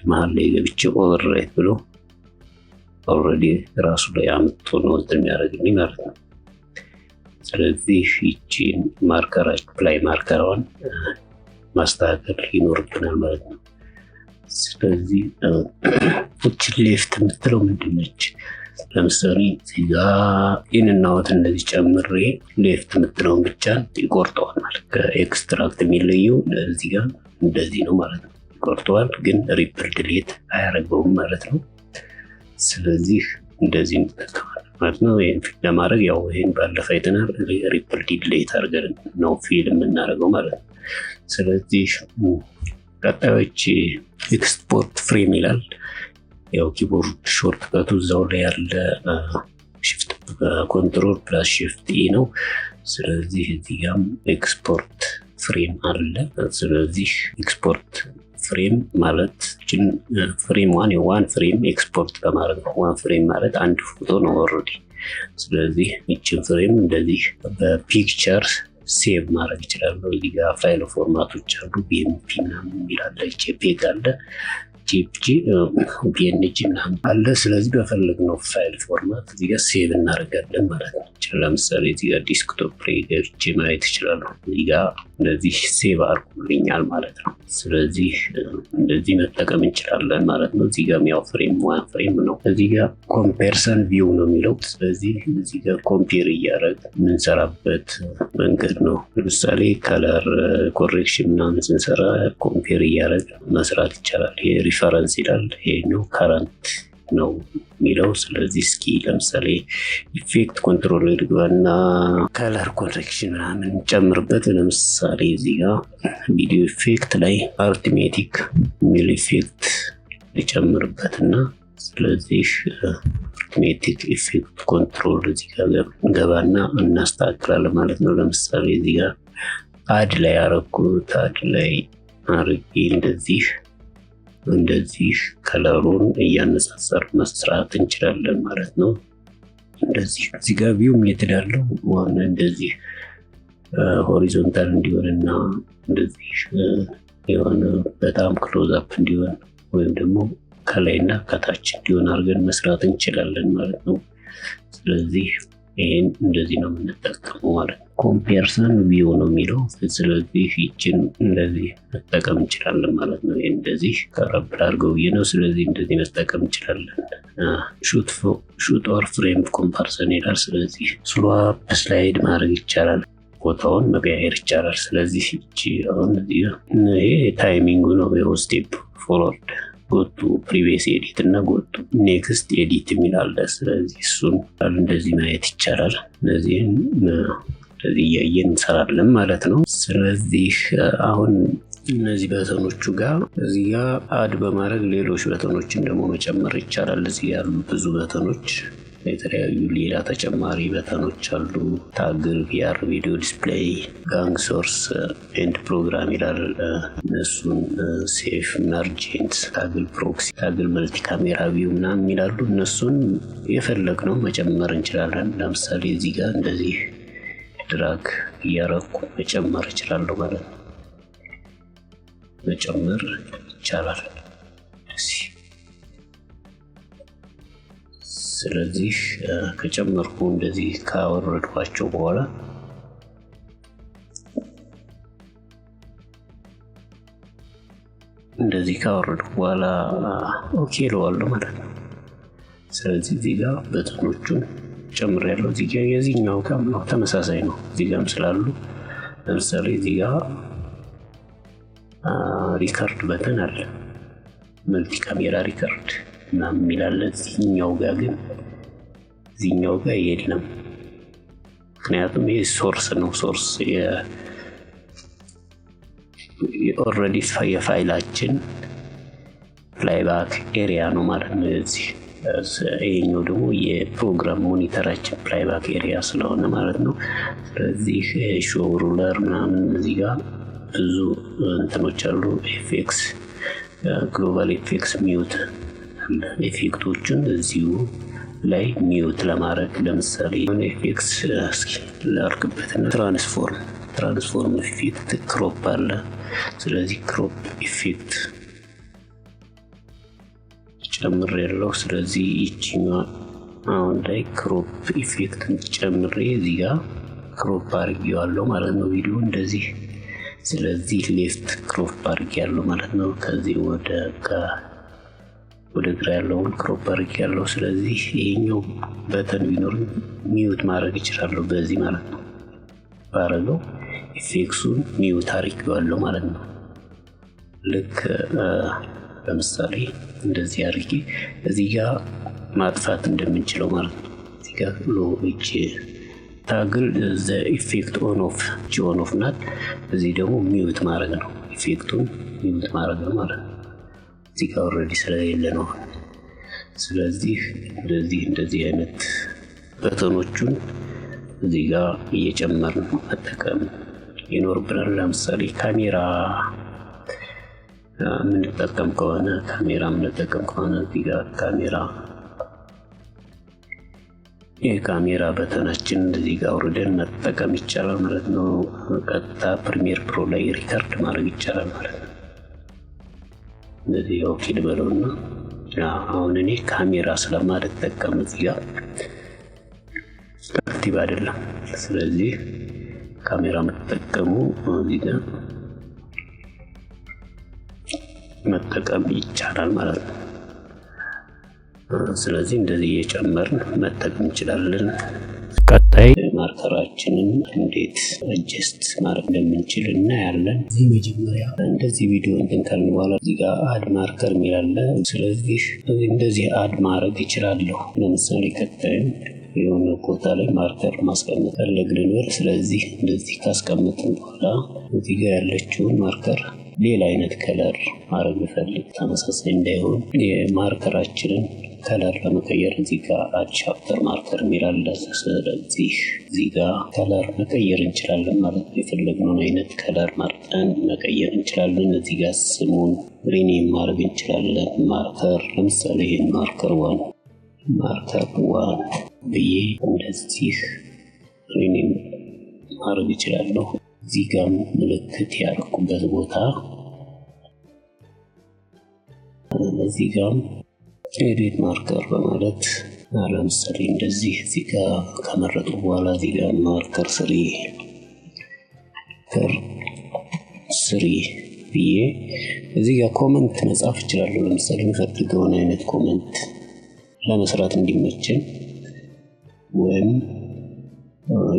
Speaker 1: መሀል ላይ ገብቼ ኦቨርራይት ብለው ኦልሬዲ ራሱ ላይ አምጥቶ ነው የሚያደርግልኝ ማለት ነው። ስለዚህ ይቺን ፕላይ ማርከሯን ማስተካከል ይኖርብናል ማለት ነው። ስለዚህ እቺ ሌፍት የምትለው ምንድን ነች? ለምሳሌ እዚጋ ኢንና አውት እንደዚህ ጨምሬ ሌፍት የምትለውን ብቻ ይቆርጠዋል ማለት ከኤክስትራክት የሚለየው እዚህ ጋር እንደዚህ ነው ማለት ነው። ይቆርጠዋል ግን ሪፕል ዲሌት አያደርገውም ማለት ነው። ስለዚህ እንደዚህ እንጠቀማለን ማለት ነው። ይሄን ፊል ለማድረግ ያው ይሄን ባለፈ አይተናል። ሪፕል ዲሌት አድርገን ነው ፊል የምናደርገው ማለት ነው። ስለዚህ ቀጣዮች ኤክስፖርት ፍሬም ይላል። ያው ኪቦርድ ሾርት ከቱ እዛው ላይ ያለ shift ኮንትሮል ፕላስ shift ኢ ነው። ስለዚህ እዚህ ጋርም ኤክስፖርት ፍሬም አለ። ስለዚህ ኤክስፖርት ፍሬም ማለት ፍሬም ዋን ፍሬም ኤክስፖርት ለማድረግ ነው። ዋን ፍሬም ማለት አንድ ፎቶ ነው ኦልሬዲ። ስለዚህ ይችን ፍሬም እንደዚህ በፒክቸር ሴቭ ማድረግ ይችላል። እዚህ ጋር ፋይል ፎርማቶች አሉ። ቢኤምፒ ምናምን የሚል አለ፣ ጄፒጂ አለ፣ ቢኤንጂ ምናምን አለ። ስለዚህ በፈለግነው ፋይል ፎርማት እዚህ ጋር ሴቭ እናደርጋለን ማለት ነው። ለምሳሌ እዚህ ጋር ዲስክቶፕ ላይ ገብቼ ማየት እችላለሁ። እዚህ ጋር እንደዚህ ሴቭ አድርጎልኛል ማለት ነው። ስለዚህ እንደዚህ መጠቀም እንችላለን ማለት ነው። እዚህ ጋር ያው ፍሬም ዋን ፍሬም ነው። እዚህ ጋር ኮምፔርሰን ቪው ነው የሚለው። ስለዚህ እዚህ ጋር ኮምፔር እያደረግ የምንሰራበት መንገድ ነው። ለምሳሌ ከለር ኮሬክሽን ምናምን ስንሰራ ኮምፔር እያደረግ መስራት ይቻላል። ይሄ ሪፈረንስ ይላል። ይሄኛው ከረንት ነው የሚለው። ስለዚህ እስኪ ለምሳሌ ኢፌክት ኮንትሮል ልግባና ከለር ኮሬክሽን ምናምን ጨምርበት። ለምሳሌ እዚህ ጋር ቪዲዮ ኢፌክት ላይ አርትሜቲክ የሚል ኢፌክት ሊጨምርበትና ስለዚህ አርትሜቲክ ኢፌክት ኮንትሮል እዚህ ጋር ገባና እናስተካክላለን ማለት ነው። ለምሳሌ እዚህ ጋር አድ ላይ አረኩት። አድ ላይ አርጌ እንደዚህ ከለሩን እያነጻጸር መስራት እንችላለን ማለት ነው። እንደዚህ እዚህ ጋር ቪው ሜትድ አለው። ዋና እንደዚህ ሆሪዞንታል እንዲሆንና እንደዚህ የሆነ በጣም ክሎዝ አፕ እንዲሆን ወይም ደግሞ ከላይና ከታች እንዲሆን አድርገን መስራት እንችላለን ማለት ነው። ስለዚህ ይሄን እንደዚህ ነው የምንጠቀመው ማለት ነው። ኮምፔርሰን ቪው ነው የሚለው። ስለዚህ ይችን እንደዚህ መጠቀም እንችላለን ማለት ነው። ይሄን እንደዚህ ቀረብ አድርገው ነው። ስለዚህ እንደዚህ መጠቀም እንችላለን። ሹት ኦር ፍሬም ኮምፓሪሰን ይላል። ስለዚህ ስዋፕ ስላይድ ማድረግ ይቻላል። ቦታውን መቀያየር ይቻላል። ስለዚህ እቺ አሁን ይሄ ታይሚንግ ነው። ስቴፕ ፎርወርድ ጎቱ ፕሪቪየስ ኤዲት እና ጎቱ ኔክስት ኤዲት የሚላል። ስለዚህ እሱን እንደዚህ ማየት ይቻላል። እነዚህን እንደዚህ እያየን እንሰራለን ማለት ነው። ስለዚህ አሁን እነዚህ በተኖቹ ጋር እዚህ ጋር አድ በማድረግ ሌሎች በተኖችን ደግሞ መጨመር ይቻላል። እዚህ ያሉ ብዙ በተኖች የተለያዩ ሌላ ተጨማሪ በተኖች አሉ። ታግል፣ ቪአር ቪዲዮ ዲስፕሌይ፣ ጋንግ ሶርስ ኤንድ ፕሮግራም ይላል። እነሱን ሴፍ መርጀንት፣ ታግል ፕሮክሲ፣ ታግል መልቲ ካሜራ ቪው ምናምን ይላሉ። እነሱን የፈለግነው መጨመር እንችላለን። ለምሳሌ እዚህ ጋር እንደዚህ ድራግ እያረኩ መጨመር እችላለሁ ማለት ነው። መጨመር ይቻላል። ስለዚህ ከጨመርኩ እንደዚህ ካወረድኳቸው በኋላ ኦኬ እለዋለሁ ማለት ነው። ስለዚህ እዚህ ጋር በተኖቹን ጨምሬያለሁ። እዚህ ጋር የዚህኛው ጋር ተመሳሳይ ነው። እዚህ ጋርም ስላሉ ለምሳሌ እዚህ ጋር ሪከርድ በተን አለ፣ መልቲ ካሜራ ሪከርድ ምናምን የሚላለ። እዚህኛው ጋር ግን የለም። ምክንያቱም ይህ ሶርስ ነው። ሶርስ ኦልሬዲ የፋይላችን ፕላይባክ ኤሪያ ነው ማለት ነው። ይሄኛው ደግሞ የፕሮግራም ሞኒተራችን ፕላይባክ ኤሪያ ስለሆነ ማለት ነው። ስለዚህ ሾው ሩለር ምናምን እዚህ ጋር ብዙ እንትኖች አሉ። ኤፌክስ፣ ግሎባል ኤፌክስ ሚዩት አለ። ኤፌክቶችን እዚሁ ላይ ሚዩት ለማድረግ ለምሳሌ ኤፌክስ እስኪ ላርግበትና ትራንስፎርም ኢፌክት ክሮፕ አለ። ስለዚህ ክሮፕ ኢፌክት ጨምሬያለሁ። ስለዚህ ይቺኛው አሁን ላይ ክሮፕ ኢፌክት ጨምሬ እዚህ ጋር ክሮፕ አድርጌዋለሁ ማለት ነው ቪዲዮ እንደዚህ። ስለዚህ ሌፍት ክሮፕ አድርጌያለሁ ማለት ነው። ከዚህ ወደ ግራ ያለውን ክሮፕ አድርጌያለሁ። ስለዚህ ይሄኛው በተን ቢኖር ሚዩት ማድረግ እችላለሁ በዚህ ማለት ነው። ባረገው ኢፌክሱን ሚዩት አድርጌዋለሁ ማለት ነው። ልክ ለምሳሌ እንደዚህ አድርጌ እዚህ ጋር ማጥፋት እንደምንችለው ማለት ነው። እዚህ ጋር ሎች ታግል ዘ ኢፌክት ኦን ኦፍ ናት። እዚህ ደግሞ ሚዩት ማድረግ ነው። ኢፌክቱን ሚዩት ማድረግ ነው ማለት ነው። እዚህ ጋር ኦልሬዲ ስለሌለ ነው። ስለዚህ እንደዚህ አይነት በተኖቹን እዚህ ጋር እየጨመርን መጠቀም ይኖርብናል። ለምሳሌ ካሜራ የምንጠቀም ከሆነ እዚህ ጋር የካሜራ በተናችን እዚህ ጋር አውርደን መጠቀም ይቻላል ማለት ነው። ቀጥታ ፕሪሚየር ፕሮ ላይ ሪከርድ ማድረግ ይቻላል ማለት ነው። እንደዚህ ኦኬ ልበለውና አሁን እኔ ካሜራ ስለማልጠቀም እዚህ ጋር አክቲቭ አይደለም። ስለዚህ ካሜራ የምትጠቀሙ እዚህ ጋር መጠቀም ይቻላል ማለት ነው። ስለዚህ እንደዚህ እየጨመርን መጠቀም እንችላለን። ቀጣይ ማርከራችንን እንዴት አጀስት ማድረግ እንደምንችል እናያለን። እዚህ መጀመሪያ እንደዚህ ቪዲዮ እንትን ካልን በኋላ እዚህ ጋር አድ ማርከር የሚላለ። ስለዚህ እንደዚህ አድ ማድረግ ይችላለሁ። ለምሳሌ ቀጣይ የሆነ ቦታ ላይ ማርከር ማስቀመጥ ፈለግን። ስለዚህ እንደዚህ ካስቀመጥን በኋላ እዚህ ጋር ያለችውን ማርከር ሌላ አይነት ከለር ማድረግ ፈልግ ተመሳሳይ እንዳይሆን የማርከራችንን ከለር ለመቀየር እዚህ ጋር አድ ቻፕተር ማርከር የሚላል። ስለዚህ እዚህ ጋር ከለር መቀየር እንችላለን ማለት ነው። የፈለግነውን አይነት ከለር ማርጠን መቀየር እንችላለን። እዚህ ጋር ስሙን ሪኔም ማድረግ እንችላለን። ማርከር ለምሳሌ ይሄን ማርከር ዋን ብዬ እንደዚህ ሪኔም ማድረግ ይችላለሁ። እዚህ ጋር ምልክት ያደረኩበት ቦታ እዚህ ጋር ኤዲት ማርከር በማለት ለምሳሌ እንደዚህ እዚህ ጋር ከመረጡ በኋላ እዚህ ጋር ማርከር ስሪ ብዬ እዚህ ጋር ኮመንት መጻፍ እችላለሁ። ለምሳሌ የምፈልገውን አይነት ኮመንት ለመስራት እንዲመችን ወይም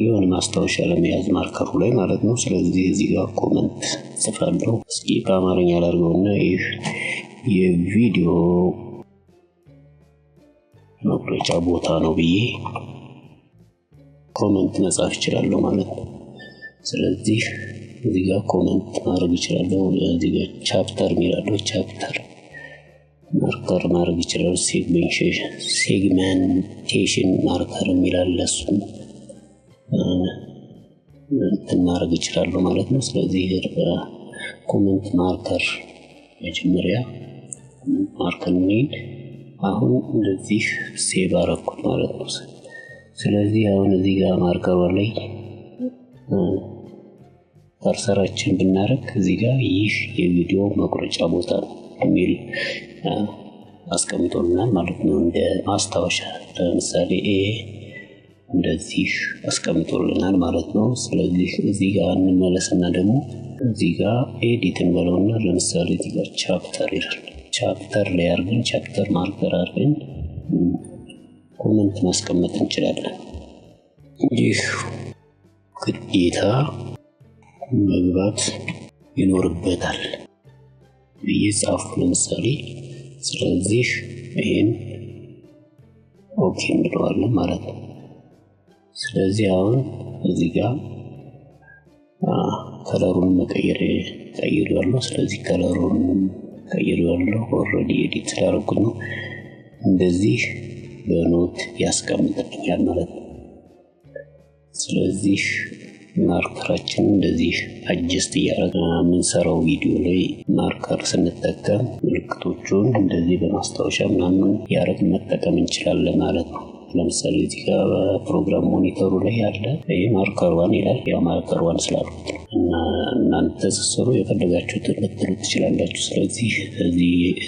Speaker 1: የሆነ ማስታወሻ ለመያዝ ማርከሩ ላይ ማለት ነው። ስለዚህ እዚህ ጋር ኮመንት ጽፋለሁ። እስኪ በአማርኛ ላድርገውና ይህ የቪዲዮ መቁረጫ ቦታ ነው ብዬ ኮመንት መጻፍ እችላለሁ ማለት ነው። ስለዚህ እዚህ ጋር ኮመንት ማድረግ እችላለሁ። እዚህ ጋር ቻፕተር የሚላለው ቻፕተር ማርከር ማድረግ እችላለሁ። ሴግሜንቴሽን ማርከር የሚላል እሱን እንትን ማድረግ እችላለሁ ማለት ነው። ስለዚህ ኮመንት ማርከር መጀመሪያ ማርከር ነኝ። አሁን እንደዚህ ሴቭ አደረኩት ማለት ነው። ስለዚህ አሁን እዚህ ጋር ማርከሩ ላይ ከርሰራችን ብናረግ እዚህ ጋር ይህ የቪዲዮ መቁረጫ ቦታ ነው የሚል አስቀምጦልናል ማለት ነው። እንደ ማስታወሻ ለምሳሌ እንደዚህ አስቀምጦልናል ማለት ነው። ስለዚህ እዚህ ጋር እንመለስና ደግሞ እዚህ ጋር ኤዲት እንበለውና ለምሳሌ እዚህ ጋር ቻፕተር ይላል። ቻፕተር ላይ አድርገን ቻፕተር ማርከር አድርገን ኮመንት ማስቀመጥ እንችላለን። ይህ ግዴታ መግባት ይኖርበታል ብዬ ጻፍኩ ለምሳሌ። ስለዚህ ይሄን ኦኬ እንለዋለን ማለት ነው። ስለዚህ አሁን እዚህ ጋር ከለሩን መቀየር ቀይሬዋለሁ። ስለዚህ ከለሩን ቀይሬዋለሁ። ኦልሬዲ ኤዲት ስላደረኩት ነው። እንደዚህ በኖት ያስቀምጥልኛል ማለት ነው። ስለዚህ ማርከራችን እንደዚህ አጀስት እያደረግን የምንሰራው ቪዲዮ ላይ ማርከር ስንጠቀም ምልክቶቹን እንደዚህ በማስታወሻ ምናምን ያደረግን መጠቀም እንችላለን ማለት ነው። ለምሳሌ እዚህ ጋር ፕሮግራም ሞኒተሩ ላይ ያለ ይሄ ማርከር ዋን ይላል። ያው ማርከር ዋን ስላልኩት እና እናንተ ስትሰሩ የፈለጋችሁትን ልትሉ ትችላላችሁ። ስለዚህ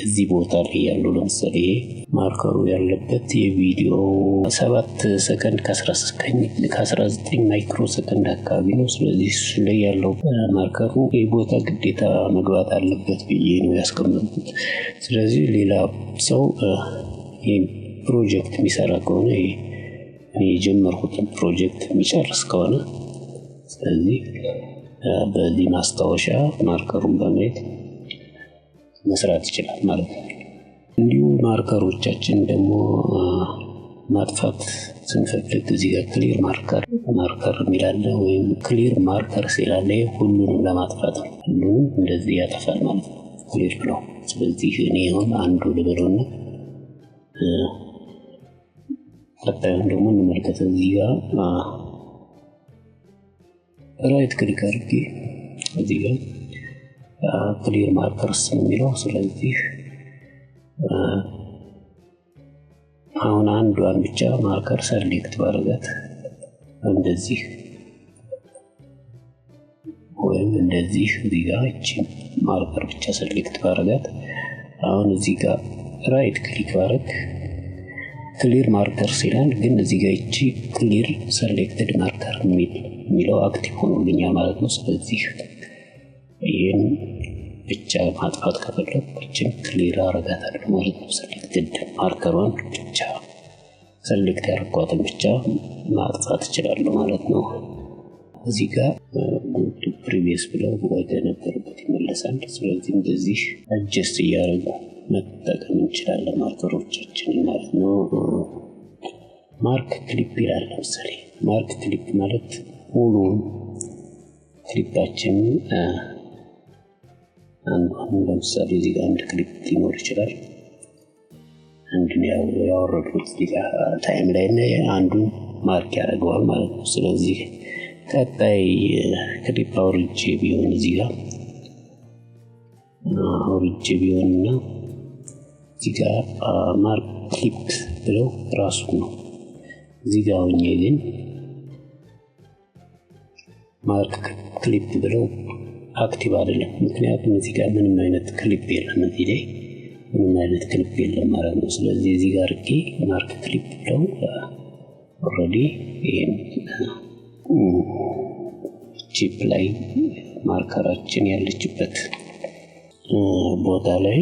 Speaker 1: እዚህ ቦታ ላይ ያለው ለምሳሌ ይሄ ማርከሩ ያለበት የቪዲዮ 7 ሰከንድ ከ19 ማይክሮ ሰከንድ አካባቢ ነው። ስለዚህ እሱ ላይ ያለው ማርከሩ ይህ ቦታ ግዴታ መግባት አለበት ብዬ ነው ያስቀመጥኩት። ስለዚህ ሌላ ሰው ይሄን ፕሮጀክት የሚሰራ ከሆነ እኔ የጀመርኩትን ፕሮጀክት የሚጨርስ ከሆነ ስለዚህ በዚህ ማስታወሻ ማርከሩን በማየት መስራት ይችላል ማለት ነው። እንዲሁ ማርከሮቻችን ደግሞ ማጥፋት ስንፈልግ እዚህ ጋር ክሊር ማርከር የሚላለ ወይም ክሊር ማርከር ሲላለ ሁሉንም ለማጥፋት ነው። ሁሉንም እንደዚህ ያጠፋል ማለት ነው ክሊር ብለው። ስለዚህ እኔ አሁን አንዱ ልበለውና ቀጣዩን ደግሞ እንመልከት። እዚህ ጋር ራይት ክሊክ አድርጌ እዚህ ጋር ክሊር ማርከርስ የሚለው ስለዚህ አሁን አንዷን ብቻ ማርከር ሰሌክት ባደርጋት እንደዚህ ወይም እንደዚህ እዚህ ጋር እቺ ማርከር ብቻ ሰሌክት ባደርጋት አሁን እዚህ ጋር ራይት ክሊክ ባደርግ ክሊር ማርከር ይላል። ግን እዚህ ጋር እቺ ክሊር ሰሌክትድ ማርከር የሚለው አክቲቭ ሆኖልኛል ማለት ነው። ስለዚህ ይሄን ብቻ ማጥፋት ከፈለኩ እቺን ክሊር አረጋታለሁ ማለት ነው። ሰሌክትድ ማርከሯን ብቻ ሰሌክት ያደረኳትን ብቻ ማጥፋት እችላለሁ ማለት ነው። እዚህ ጋር ፕሪቪየስ ብለው ወደ ነበረበት ይመለሳል። ስለዚህ እንደዚህ አጀስት እያደረጉ መጠቀም እንችላለን ማርከሮቻችን ማለት ነው። ማርክ ክሊፕ ይላል። ለምሳሌ ማርክ ክሊፕ ማለት ሙሉ ክሊፓችን አንዱ ለምሳሌ እዚህ ጋር አንድ ክሊፕ ሊኖር ይችላል። አንዱን ያወረድኩት እዚህ ጋር ታይም ላይ እና አንዱን ማርክ ያደርገዋል ማለት ነው። ስለዚህ ቀጣይ ክሊፕ አውርጄ ቢሆን እዚህ ጋር አውርጄ ቢሆንና እዚህ ጋር ማርክ ክሊፕ ብለው ራሱ ነው። እዚህ ጋር ሆኜ ግን ማርክ ክሊፕ ብለው አክቲቭ አይደለም። ምክንያቱም እዚህ ጋር ምንም አይነት ክሊፕ የለም፣ እዚህ ላይ ምንም አይነት ክሊፕ የለም ማለት ነው። ስለዚህ እዚህ ጋር አድርጌ ማርክ ክሊፕ ብለው ኦልሬዲ ይሄን ቺፕ ላይ ማርከራችን ያለችበት ቦታ ላይ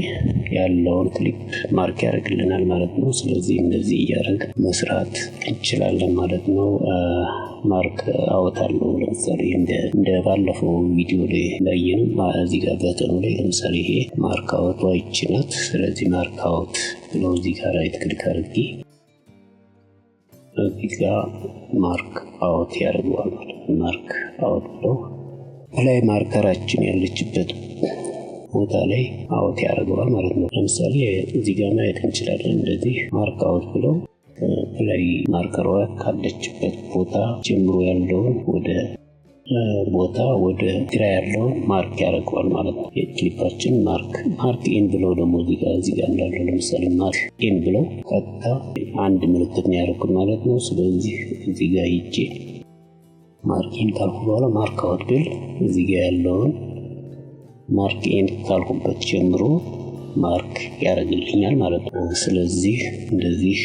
Speaker 1: ያለውን ክሊፕ ማርክ ያደርግልናል ማለት ነው። ስለዚህ እንደዚህ እያደረግን መስራት እንችላለን ማለት ነው። ማርክ አወጣለሁ ለምሳሌ እንደ ባለፈው ቪዲዮ ላይ እንዳየነው እዚህ ጋር በተኑ ላይ ለምሳሌ ይሄ ማርክ አውት ዋይች ናት። ስለዚህ ማርክ አውት ብለው እዚህ ጋር ራይት ክሊክ አድርጌ እዚህ ጋር ማርክ አውት ያደርገዋል ማለት ነው። ማርክ አውት ብለው ላይ ማርከራችን ያለችበት ቦታ ላይ አውት ያደርገዋል ማለት ነው። ለምሳሌ እዚህ ጋር ማየት እንችላለን። እንደዚህ ማርክ አውት ብለው ላይ ማርከሯ ካለችበት ቦታ ጀምሮ ያለውን ወደ ግራ ያለውን ማርክ ያደርገዋል ማለት ነው። የክሊፓችን ማርክ ኤን ብለው ደግሞ እዚህ ጋር እንዳለው ለምሳሌ ማርክ ኤን ብለው ቀጥታ አንድ ምልክት ነው ያደርጉት ማለት ነው። ስለዚህ እዚህ ጋር ሂጄ ማርክ ኤን ካልኩ በኋላ ማርክ አውት ብል እዚህ ጋር ያለውን ማርክ ኤን ካልኩበት ጀምሮ ማርክ ያደርግልኛል ማለት ነው። ስለዚህ እንደዚህ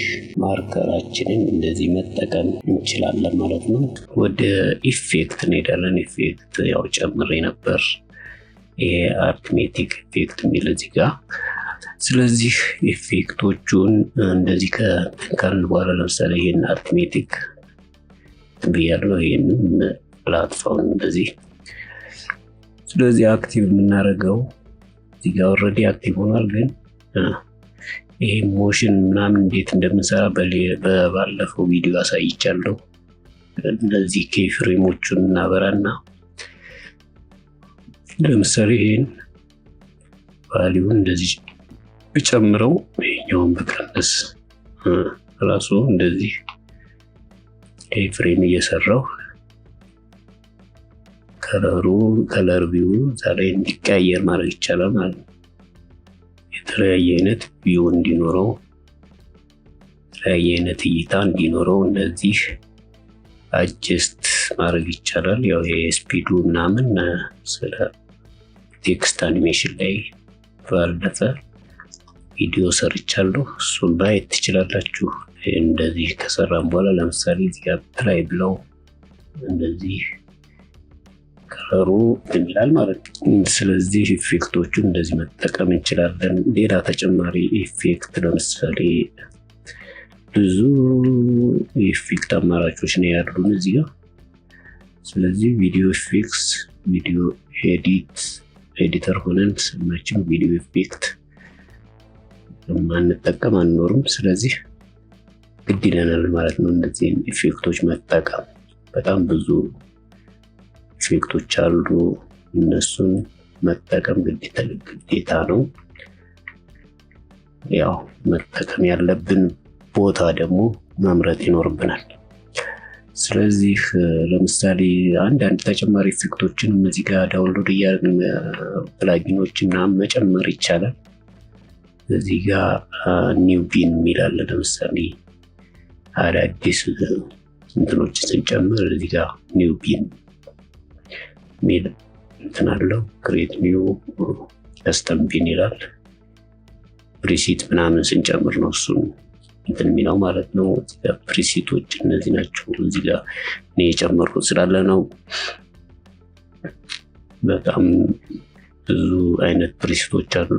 Speaker 1: ማርከራችንን እንደዚህ መጠቀም እንችላለን ማለት ነው። ወደ ኢፌክት እንሄዳለን። ኢፌክት ያው ጨምሬ ነበር ይሄ አርትሜቲክ ኢፌክት የሚል እዚህ ጋር። ስለዚህ ኢፌክቶቹን እንደዚህ ካልን በኋላ ለምሳሌ ይሄን አርትሜቲክ ብያለሁ። ይሄንን ፕላትፎርም እንደዚህ ስለዚህ አክቲቭ የምናደርገው እዚህ ጋር ኦልሬዲ አክቲቭ ሆኗል። ግን ይሄ ሞሽን ምናምን እንዴት እንደምንሰራ በባለፈው ቪዲዮ አሳይቻለሁ። እነዚህ ኬፍሬሞቹን እናበራና ለምሳሌ ይሄን ቫልዩ እንደዚህ ብጨምረው ይሄኛውን ብቀንስ ራሱ እንደዚህ ኬፍሬም እየሰራው ከለር ቪው ዛሬ እንዲቀያየር ማድረግ ይቻላል ማለት ነው። የተለያየ አይነት ቪው እንዲኖረው የተለያየ አይነት እይታ እንዲኖረው እንደዚህ አጀስት ማድረግ ይቻላል። ያው የስፒዱ ምናምን ስለ ቴክስት አኒሜሽን ላይ ባለፈ ቪዲዮ ሰርቻለሁ፣ እሱን ማየት ትችላላችሁ። እንደዚህ ከሰራን በኋላ ለምሳሌ እዚህ ጋር ፕላይ ብለው እንደዚህ ከለሩ ይላል ማለት ነው። ስለዚህ ኢፌክቶቹን እንደዚህ መጠቀም እንችላለን። ሌላ ተጨማሪ ኢፌክት ለምሳሌ ብዙ ኢፌክት አማራጮች ነው ያሉን እዚህ ጋር። ስለዚህ ቪዲዮ ኢፌክትስ፣ ቪዲዮ ኤዲተር ሆነን ስናችን ቪዲዮ ኢፌክት ማንጠቀም አንኖርም። ስለዚህ ግድ ይለናል ማለት ነው እነዚህን ኢፌክቶች መጠቀም። በጣም ብዙ ኢፌክቶች አሉ፣ እነሱን መጠቀም ግዴታ ነው። ያው መጠቀም ያለብን ቦታ ደግሞ መምረጥ ይኖርብናል። ስለዚህ ለምሳሌ አንዳንድ ተጨማሪ ኢፌክቶችን እዚህ ጋር ዳውንሎድ እያደረግን ፕላጊኖችን ምናምን መጨመር ይቻላል። እዚህ ጋር ኒው ቢን የሚላለ ለምሳሌ አዳዲስ እንትኖችን ስንጨምር እዚህ ጋር ኒው ቢን ሚል እንትን አለው። ክሬት ኒው ከስተም ቢን ይላል። ፕሪሲት ምናምን ስንጨምር ነው እሱን እንትን የሚለው ማለት ነው። እዚህ ጋር ፕሪሲቶች እነዚህ ናቸው። እዚህ ጋር እኔ የጨመርኩት ስላለ ነው። በጣም ብዙ አይነት ፕሪሲቶች አሉ።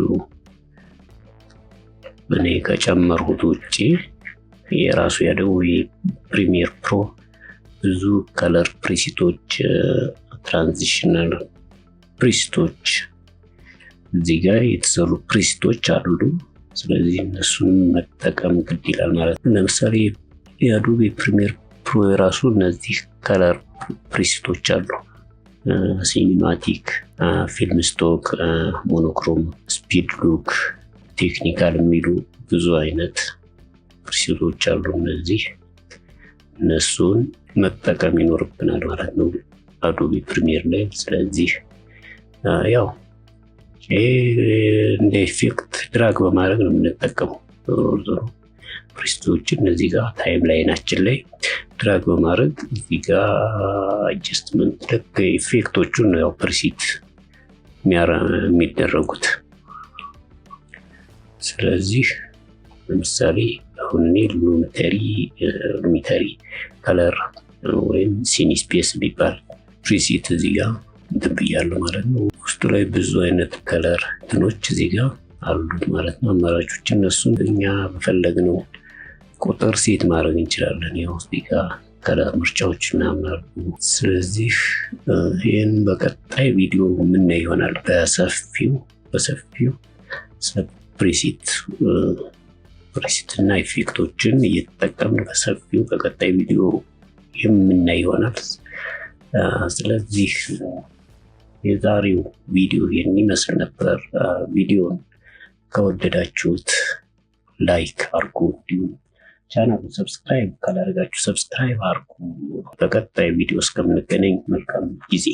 Speaker 1: እኔ ከጨመርኩት ውጪ የራሱ የአዶቤ ፕሪሚየር ፕሮ ብዙ ከለር ፕሪሲቶች፣ ትራንዚሽናል ፕሪሲቶች እዚህ ጋር የተሰሩ ፕሪሲቶች አሉ። ስለዚህ እነሱን መጠቀም ግድ ይላል ማለት ነው። ለምሳሌ የአዶቤ ፕሪሚየር ፕሮ የራሱ እነዚህ ከለር ፕሪሲቶች አሉ። ሲኒማቲክ፣ ፊልም ስቶክ፣ ሞኖክሮም፣ ስፒድ ሉክ፣ ቴክኒካል የሚሉ ብዙ አይነት ፕሪሲቶች አሉ። እነሱን መጠቀም ይኖርብናል ማለት ነው አዶቤ ፕሪሚየር ላይ። ስለዚህ ያው እንደ ኢፌክት ድራግ በማድረግ ነው የምንጠቀመው። ዞሮ ፕሪሲቶችን እዚህ ጋር ታይም ላይናችን ላይ ድራግ በማድረግ እዚህ ጋር አጀስትመንት ልክ ኢፌክቶቹን ያው ፕሪሲት የሚደረጉት። ስለዚህ ለምሳሌ አሁን ሉሚተሪ ከለር ወይም ሲኒ ስፔስ ቢባል ፕሪሲት እዚህ ጋር እንትን ብያለሁ ማለት ነው። ውስጡ ላይ ብዙ አይነት ከለር እንትኖች እዚህ ጋር አሉት ማለት ነው። አማራጮች እነሱን እኛ በፈለግነው ቁጥር ሴት ማድረግ እንችላለን። ያው እዚህ ጋር ከለር ምርጫዎች ምናምን አሉ። ስለዚህ ይህን በቀጣይ ቪዲዮ የምናይ ይሆናል በሰፊው ስለ ፕሪሴት እና ኢፌክቶችን እየተጠቀምን በሰፊው በቀጣይ ቪዲዮ የምናይ ይሆናል። ስለዚህ የዛሬው ቪዲዮ ይህን ይመስል ነበር። ቪዲዮን ከወደዳችሁት ላይክ አድርጉ፣ እንዲሁም ቻናሉን ሰብስክራይብ ካላደረጋችሁ ሰብስክራይብ አድርጉ። በቀጣይ ቪዲዮ እስከምንገናኝ መልካም ጊዜ